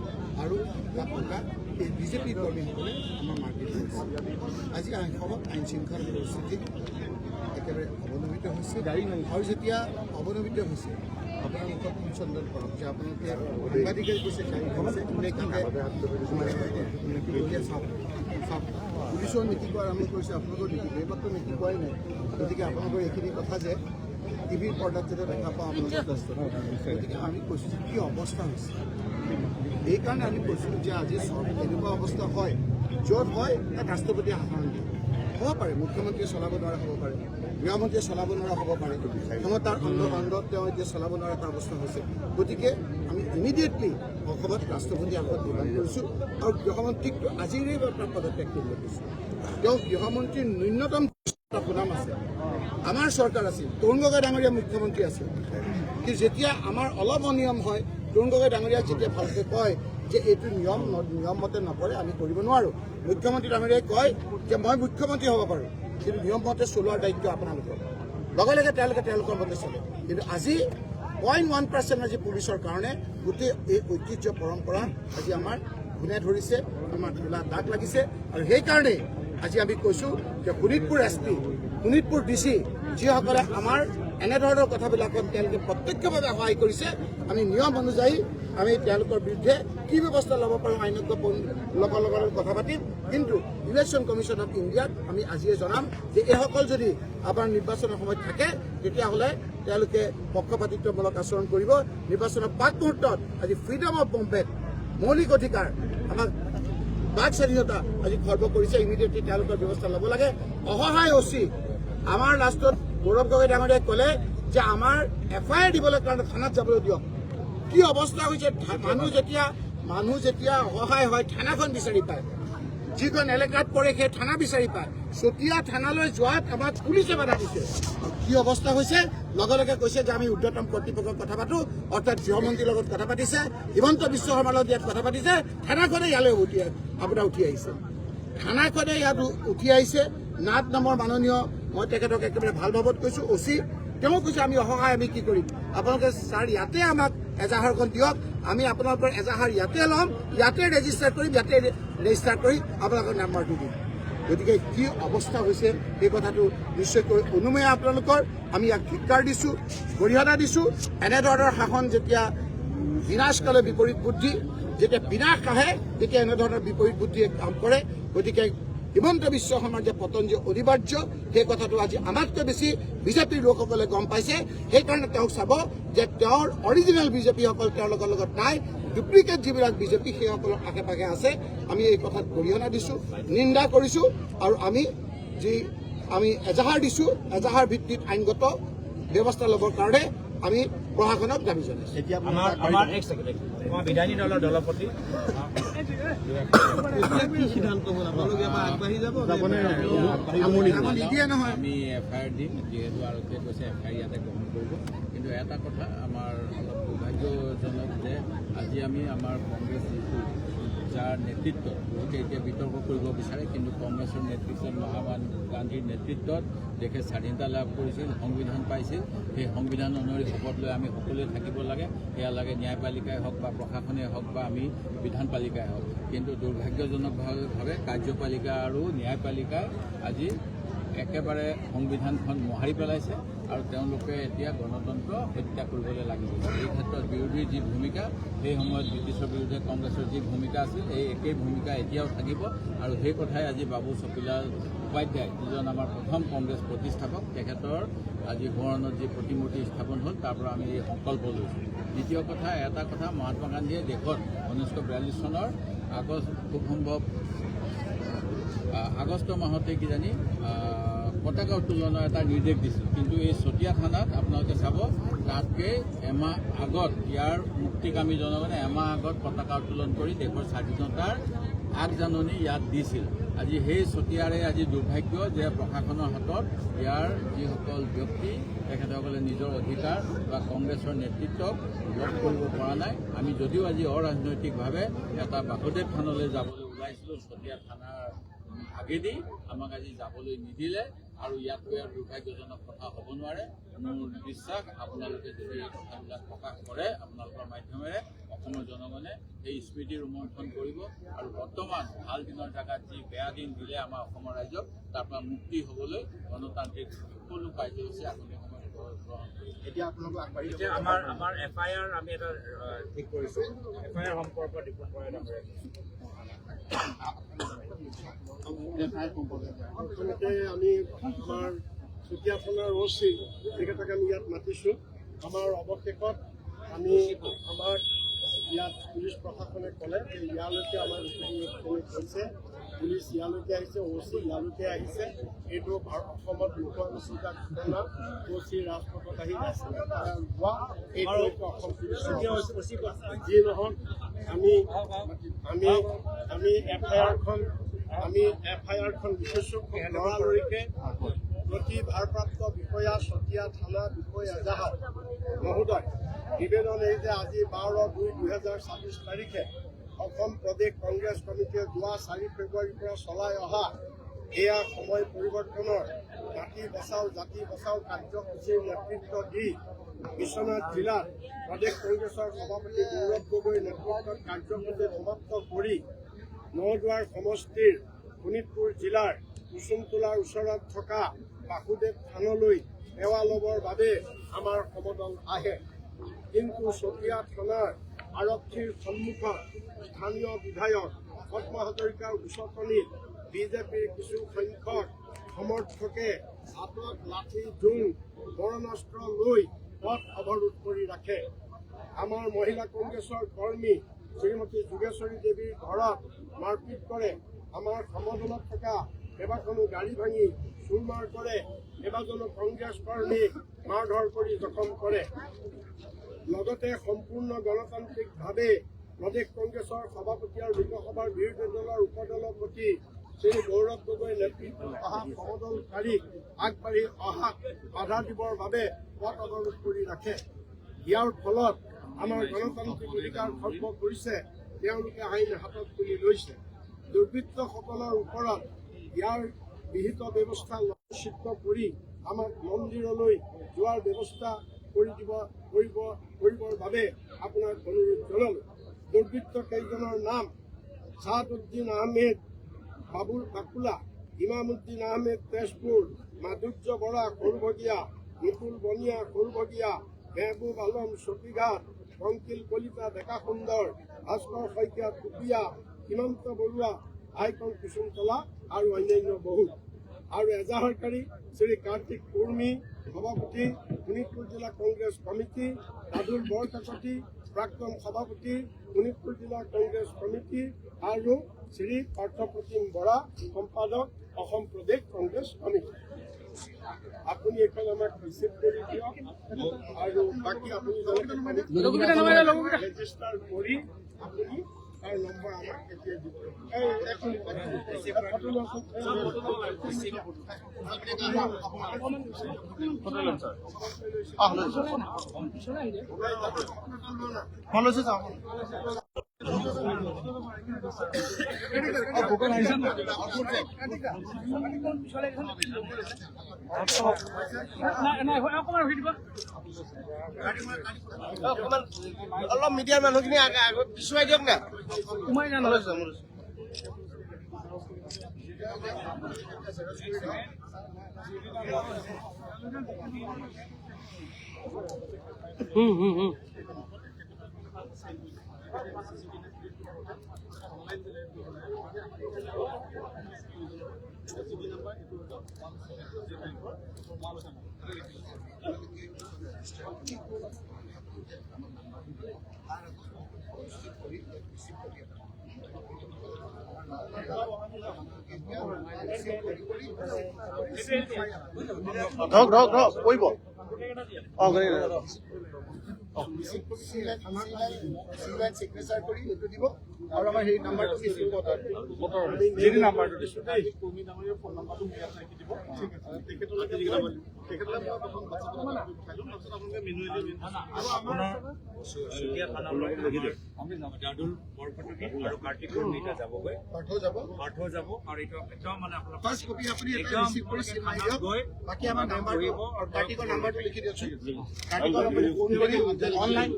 আৰু তাত থকা এই বিজেপি কৰ্মীসকলে আমাৰ মাৰপিট কৰিছে আজি আইনসভাত আইন শৃংখলা পৰিস্থিতি একেবাৰে অৱনমিত হৈছে আৰু যেতিয়া অৱনমিত হৈছে আপোনাৰ মুখত অনুসন্ধান কৰক যে আপোনালোকে সাংবাদিকে কৈছে চাওক পুলিচৰ নীতি কোৱা আৰম্ভ কৰিছে আপোনালোকৰ নীতি এইমাত্ৰ নীতি কোৱাই নাই গতিকে আপোনালোকৰ এইখিনি কথা যে টিভিৰ পৰ্দাত যেতিয়া দেখা পাওঁ আপোনালোকৰ ব্যস্ত গতিকে আমি কৈছোঁ যে কি অৱস্থা হৈছে এইকাৰণে আমি কৈছোঁ যে আজি এনেকুৱা অৱস্থা হয় য'ত হয় তাত ৰাষ্ট্ৰপতিয়ে শাসন দিয়ে হ'ব পাৰে মুখ্যমন্ত্ৰীয়ে চলাব নোৱাৰা হ'ব পাৰে গৃহমন্ত্ৰীয়ে চলাব নোৱাৰা হ'ব পাৰে ক্ষমতাৰ অন্তত তেওঁ এতিয়া চলাব নোৱাৰা এটা অৱস্থা হৈছে গতিকে আমি ইমিডিয়েটলি অসমত ৰাষ্ট্ৰপতিৰ আগত ডিমাণ্ড কৰিছোঁ আৰু গৃহমন্ত্ৰীক আজিৰে তাৰ পদত্যাগ কৰিব দিছোঁ তেওঁ গৃহমন্ত্ৰীৰ ন্যূনতম সুনাম আছে আমাৰ চৰকাৰ আছিল তৰুণ গগৈ ডাঙৰীয়া মুখ্যমন্ত্ৰী আছিল কিন্তু যেতিয়া আমাৰ অলপ অনিয়ম হয় তৰুণ গগৈ ডাঙৰীয়া যেতিয়া ভালকৈ কয় যে এইটো নিয়ম মতে নকৰে আমি কৰিব নোৱাৰোঁ মুখ্যমন্ত্ৰী ডাঙৰীয়াই কয় যে মই মুখ্যমন্ত্ৰী হ'ব পাৰোঁ কিন্তু নিয়ম মতে চলোৱাৰ দায়িত্ব আপোনালোকৰ লগে লগে তেওঁলোকৰ মতে চলে কিন্তু আজি 0.1% আজি পুলিচৰ কাৰণে গোটেই এই ঐতিহ্য পৰম্পৰা আজি আমাৰ ঘূনে ধৰিছে আমাৰ খোলা দাগ লাগিছে আৰু সেইকাৰণেই আজি আমি কৈছোঁ যে শোণিতপুৰ SP শোণিতপুৰ DC যিসকলে আমাৰ এনেধৰণৰ কথাবিলাকত তেওঁলোকে প্ৰত্যক্ষভাৱে সহায় কৰিছে আমি নিয়ম অনুযায়ী আমি তেওঁলোকৰ বিৰুদ্ধে কি ব্যৱস্থা ল'ব পাৰোঁ আইনজ্ঞ লোকৰ লগত কথা পাতিম কিন্তু ইলেকশ্যন কমিশ্যন অফ ইণ্ডিয়াক আমি আজিয়ে জনাম যে এইসকল যদি আপোনাৰ নিৰ্বাচনৰ সময়ত থাকে তেতিয়াহ'লে তেওঁলোকে পক্ষপাতিত্বমূলক আচৰণ কৰিব নিৰ্বাচনৰ পাক মুহূৰ্তত আজি ফ্ৰীডম অফ বম্বেত মৌলিক অধিকাৰ আমাক বাক স্বাধীনতা আজি খৰ্ব কৰিছে ইমিডিয়েটলি তেওঁলোকৰ ব্যৱস্থা ল'ব লাগে অসহায় OC আমাৰ লাষ্টত গৌৰৱ গগৈ ডাঙৰীয়াই ক'লে যে আমাৰ FIR দিবলৈ কাৰণে থানাত যাবলৈ দিয়ক কি অৱস্থা হৈছে মানুহ যেতিয়া অসহায় হয় থানাখন বিচাৰি পায় যিখন এলেকাত পৰে সেই থানা বিচাৰি পায় চতিয়া থানালৈ যোৱাত আমাক পুলিচে বাধা দিছে কি অৱস্থা হৈছে লগে লগে কৈছে যে আমি ঊৰ্ধ্বতম কৰ্তৃপক্ষক কথা পাতোঁ অৰ্থাৎ গৃহমন্ত্ৰীৰ লগত কথা পাতিছে হিমন্ত বিশ্ব শৰ্মাৰ লগত ইয়াত কথা পাতিছে থানাখনে ইয়ালৈ উঠি আহিছে থানাখনে ইয়াত উঠি আহিছে নাথ নামৰ মাননীয় মই তেখেতক একেবাৰে ভাল ভাৱত কৈছোঁ OC তেওঁ কৈছে আমি অসহায় আমি কি কৰিম আপোনালোকে ছাৰ ইয়াতে আমাক এজাহাৰখন দিয়ক আমি আপোনালোকৰ এজাহাৰ ইয়াতে ল'ম ইয়াতে ৰেজিষ্টাৰ কৰিম ইয়াতে ৰেজিষ্টাৰ কৰি আপোনালোকৰ নাম্বাৰটো দিম গতিকে কি অৱস্থা হৈছে এই কথাটো নিশ্চয়কৈ অনুমেয় আপোনালোকৰ আমি ইয়াক ধিক্কাৰ দিছোঁ গৰিহণা দিছোঁ এনেধৰণৰ শাসন যেতিয়া বিনাশকালে বিপৰীত বুদ্ধি যেতিয়া বিনাশ আহে তেতিয়া এনেধৰণৰ বিপৰীত বুদ্ধিয়ে কাম কৰে গতিকে হিমন্ত বিশ্ব শৰ্মাৰ যে পতন যে অনিবাৰ্য সেই কথাটো আজি আমাতকৈ বেছি বিজেপিৰ লোকসকলে গম পাইছে সেইকাৰণে তেওঁক চাব যে তেওঁৰ অৰিজিনেল বিজেপিসকল তেওঁলোকৰ লগত নাই ডুপ্লিকেট যিবিলাক বিজেপি সেইসকলৰ আশে পাশে আছে আমি এই কথাত গৰিহণা দিছোঁ নিন্দা কৰিছোঁ আৰু আমি এজাহাৰ দিছোঁ এজাহাৰ ভিত্তিত আইনগত ব্যৱস্থা ল'বৰ কাৰণে আমি প্ৰশাসনক দাবী জনাইছোঁ আমাৰ বিধায়িনী দলৰ দলপতি নিদিয়ে নহয় আমি FIR দিম যিহেতু আৰক্ষীয়ে কৈছে FIR ইয়াতে গ্ৰহণ কৰিব কিন্তু এটা কথা আমাৰ অলপ দুৰ্ভাগ্যজনক যে আজি আমি আমাৰ কংগ্ৰেছ যিটো যাৰ নেতৃত্বত বহুতে এতিয়া বিতৰ্ক কৰিব বিচাৰে, কিন্তু কংগ্ৰেছৰ নেতৃত্বত মহাত্মা গান্ধীৰ নেতৃত্বত দেশে স্বাধীনতা লাভ কৰিছিল, সংবিধান পাইছিল। সেই সংবিধান অনুসৰি শপত লৈ আমি সকলোৱে থাকিব লাগে। সেয়া লাগে ন্যায়পালিকাই হওক বা প্ৰশাসনেই হওক বা আমি বিধানপালিকাই হওক। কিন্তু দুৰ্ভাগ্যজনকভাৱে কাৰ্যপালিকা আৰু ন্যায়পালিকাই আজি একেবাৰে সংবিধানখন মোহাৰি পেলাইছে আৰু তেওঁলোকে এতিয়া গণতন্ত্ৰ হত্যা কৰিবলৈ লাগিব। এই ক্ষেত্ৰত বিৰোধীৰ যি ভূমিকা, সেই সময়ত ব্ৰিটিছৰ বিৰুদ্ধে কংগ্ৰেছৰ যি ভূমিকা আছিল, এই একেই ভূমিকা এতিয়াও থাকিব। আৰু সেই কথাই আজি বাবু চকিলাল উপাধ্যায়, যিজন আমাৰ প্ৰথম কংগ্ৰেছ প্ৰতিষ্ঠাপক, তেখেতৰ আজি সোঁৱৰণত যি প্ৰতিমূৰ্তি স্থাপন হ'ল, তাৰ পৰা আমি এই সংকল্প লৈছোঁ। দ্বিতীয় কথা, এটা কথা, মহাত্মা গান্ধীয়ে দেশত 1942 চনৰ খুব সম্ভৱ আগষ্ট মাহতে কিজানি পতাকা উত্তোলনৰ এটা নিৰ্দেশ দিছিল। কিন্তু এই চতিয়া থানাত আপোনালোকে চাব, তাতকৈ এমাহ আগত ইয়াৰ মুক্তিকামী জনগণে এমাহ আগত পতাকা উত্তোলন কৰি দেশৰ স্বাধীনতাৰ আগজাননী ইয়াত দিছিল। আজি সেই চতিয়াৰে আজি দুৰ্ভাগ্য যে প্ৰশাসনৰ হাতত ইয়াৰ যিসকল ব্যক্তি, তেখেতসকলে নিজৰ অধিকাৰ বা কংগ্ৰেছৰ নেতৃত্বক লগ কৰিব পৰা নাই। আমি যদিও আজি অৰাজনৈতিকভাৱে এটা বাসুদেৱ থানলৈ যাবলৈ ওলাইছিলোঁ, চতিয়া থানাৰ আগেদি আমাক আজি যাবলৈ নিদিলে। আৰু ইয়াতকৈ আৰু দুৰ্ভাগ্যজনক কথা হ'ব নোৱাৰে। মোৰ বিশ্বাস, আপোনালোকে যদি এই কথাবিলাক প্ৰকাশ কৰে আপোনালোকৰ মাধ্যমেৰে, অসমৰ জনগণে সেই স্মৃতি ৰোমন্থন কৰিব আৰু বৰ্তমান ভাল দিনৰ জেগাত যি বেয়া দিন দিলে আমাৰ অসমৰ ৰাইজক, তাৰ পৰা মুক্তি হ'বলৈ গণতান্ত্ৰিক সকলো কাৰ্যসূচী আগন্তুক সময়ত গ্ৰহণ কৰিব। এতিয়া আপোনালোক আগবাঢ়ি এতিয়া আমাৰ FIR আমি এটা ঠিক কৰিছোঁ। FIR সম্পৰ্কত দীপন বৰাই ডাঙৰীয়া। প্ৰথমতে আমি আমাৰ চতিয়া থানাৰ OC তেখেতক আমি ইয়াত মাতিছোঁ। আমাৰ অৱশেষত আমি আমাৰ ইয়াত পুলিচ প্ৰশাসনে ক'লে যে ইয়ালৈকে আমাৰ গৈছে, পুলিচ ইয়ালৈকে আহিছে, OC ইয়ালৈকে আহিছে। এইটো অসমত লোকসংস্কৃতিৰ ঘটনা। OC ৰাজপথত আহি হোৱা এইটো অসম পুলিচ যি নহওক, আমি FIR-খন বিশেষজ্ঞ লৰালৰিকে প্ৰতি ভাৰপ্ৰাপ্ত বিষয়া চতিয়া থানা বিষয়া এজাহাৰ মহোদয় নিবেদন এই যে আজি 12/2/2024 তাৰিখে অসম প্ৰদেশ কংগ্ৰেছ কমিটিয়ে যোৱা 4 ফেব্ৰুৱাৰীৰ পৰা চলাই অহা এয়া সময় পৰিৱৰ্তনৰ মাটি বচাও জাতি বচাও কাৰ্যসূচীৰ নেতৃত্ব দি বিশ্বনাথ জিলাত প্ৰদেশ কংগ্ৰেছৰ সভাপতি গৌৰৱ গগৈৰ নেতৃত্বত কাৰ্যসূচী সমাপ্ত কৰি নদুৱাৰ সমষ্টিৰ শোণিতপুৰ জিলাৰ কুসুমটোলাৰ ওচৰত থকা বাসুদেৱ থানলৈ সেৱা ল'বৰ বাবে আমাৰ সমদল আহে। কিন্তু চতিয়া থানাৰ আৰক্ষীৰ সন্মুখত স্থানীয় বিধায়ক পদ্মা হাজৰিকাৰ উচতনিত বিজেপিৰ কিছু সংখ্যক সমৰ্থকে হাতত লাঠি জোং বৰণাস্ত্ৰ লৈ পথ অৱৰোধ কৰি ৰাখে। আমাৰ মহিলা কংগ্ৰেছৰ কৰ্মী শ্ৰীমতী যোগেশ্বৰী দেৱীৰ ঘৰত মাৰপিট কৰে। আমাৰ সমদলত থকা কেইবাখনো গাড়ী ভাঙি চুৰমাৰ কৰে। কেইবাজনো কংগ্ৰেছ কৰ্মীক মাৰধৰ কৰি জখম কৰে। লগতে সম্পূৰ্ণ গণতান্ত্ৰিকভাৱে প্ৰদেশ কংগ্ৰেছৰ সভাপতি আৰু লোকসভাৰ বিৰোধী দলৰ উপদলপতি শ্ৰী গৌৰৱ গগৈ নেতৃত্বত অহা সমদলকাৰীক আগবাঢ়ি অহাত বাধা দিবৰ বাবে পথ অৱৰোধ কৰি ৰাখে। ইয়াৰ ফলত আমাৰ গণতান্ত্ৰিক অধিকাৰ খৰ্ব কৰিছে, তেওঁলোকে আইন হাতত তুলি লৈছে। দুৰ্বৃত্তসকলৰ ওপৰত ইয়াৰ বিহিত ব্যৱস্থা নিশ্চিত কৰি আমাক মন্দিৰলৈ যোৱাৰ ব্যৱস্থা কৰিবৰ বাবে আপোনাক অনুৰোধ জনালোঁ। দুৰ্বৃত্ত কেইজনৰ নাম ছাদউদ্দিন আহমেদ বাবুল বাকুলা, ইমামুদ্দিন আহমেদ তেজপুৰ, মাধুৰ্য বৰা সৰুভগীয়া, মুকুল বনিয়া সৰুভগীয়া, মেহবুব আলম চকীঘাট, পংকিল কলিতা ডেকা সুন্দৰ, ভাস্কৰ শইকীয়া টুপিয়া, সীমান্ত বৰুৱা আইকন কুসুমতলা আৰু অন্যান্য বহু। আৰু এজাহাৰকাৰী শ্ৰী কাৰ্তিক কুৰ্মী সভাপতি শোণিতপুৰ জিলা কংগ্ৰেছ কমিটি, ৰাধুল বৰকাকতি প্ৰাক্তন সভাপতি শোণিতপুৰ জিলা কংগ্ৰেছ কমিটি আৰু শ্ৰী পাৰ্থপ্ৰতিম বৰা সম্পাদক অসম প্ৰদেশ কংগ্ৰেছ কমিটি। আপুনি এখন আমাক ৰিচিভ কৰি দিয়ক আৰু বাকী আপুনি ৰেজিষ্টাৰ কৰি আপুনি তাৰ নম্বৰ আমাক এতিয়া দিব। ফোন লৈছে অলপ মিডিয়াৰ মানুহখিনি পিছুৱাই দিয়ক না সোমাই না ধৰক কৰিব চিগনেচাৰ কৰি এইটো দিব আৰু আমাৰ হেৰি নাম্বাৰটো দিছোঁ নাম্বাৰটো দিছোঁ কৰ্মী ডাঙৰীয়া ফোন নাম্বাৰটো মোৰ ইয়াত ৰাখি দিব তেখেতলৈকে আপোনালোকে মেনুৱেলি আৰু আমাৰ চুতীয়া থানাৰ লগত লাগি দিয়ক জাদুল বৰপটকী আৰু কাৰ্তিক দুইটা যাবগৈ পাৰ্থ যাব আৰু এইটো একদম মানে আপোনাৰ ফাৰ্ষ্ট কপি আপুনি এটা ৰিচিভ কৰি চিন মাৰি দিয়ক বাকী আমাৰ নাম্বাৰটো আৰু কাৰ্তিকৰ নাম্বাৰটো লিখি দিয়কচোন কাৰ্তিকৰ ফোন কৰি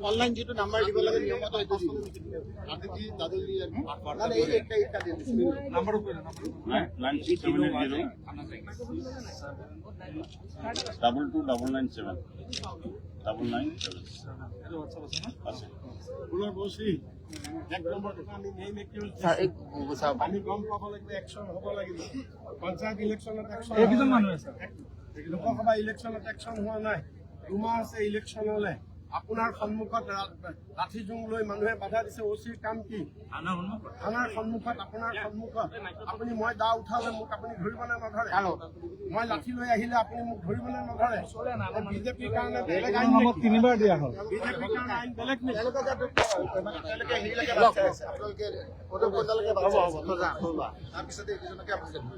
অনলাইন যিটো নাম্বাৰ দিব লাগে নিয়মত এইটো কাৰ্তিকি দাদুল দি মানে এই একটা দিয়ে দিছোঁ নাম্বাৰটো কৈ দিয়ক 96780 22997 আছে ফুলৰ বছী এক নম্বৰটো আমি মেইন আমি গম পাব লাগিব একশ্যন হ'ব লাগিব পঞ্চায়ত ইলেকশ্যনত একশ্যন এইকেইজন মানুহ আছে লোকসভা ইলেকশ্যনত একশ্যন হোৱা নাই 2 মাহ আছে ইলেকশ্যনলৈ আপোনাৰ সন্মুখত লাঠি জোং লৈ মানুহে বাধা দিছে অচিৰ কাম কি থানাৰ সন্মুখত আপোনাৰ সন্মুখত আপুনি মই দা উঠালে মোক আপুনি ধৰিব নে নধৰে মই লাঠি লৈ আহিলে আপুনি মোক ধৰিব নে নধৰে বিজেপিৰ কাৰণে বেলেগ আইন তিনিবাৰ দিয়া হ'ল বিজেপিৰ কাৰণে আইন বেলেগ নেকি তেওঁলোকে হেৰিলৈকে বাচ্ছা আছে আপোনালোকে পদক পদলৈকে বাচ্ছা আছে তাৰপিছতে এইকেইজনকে আপোনালোকে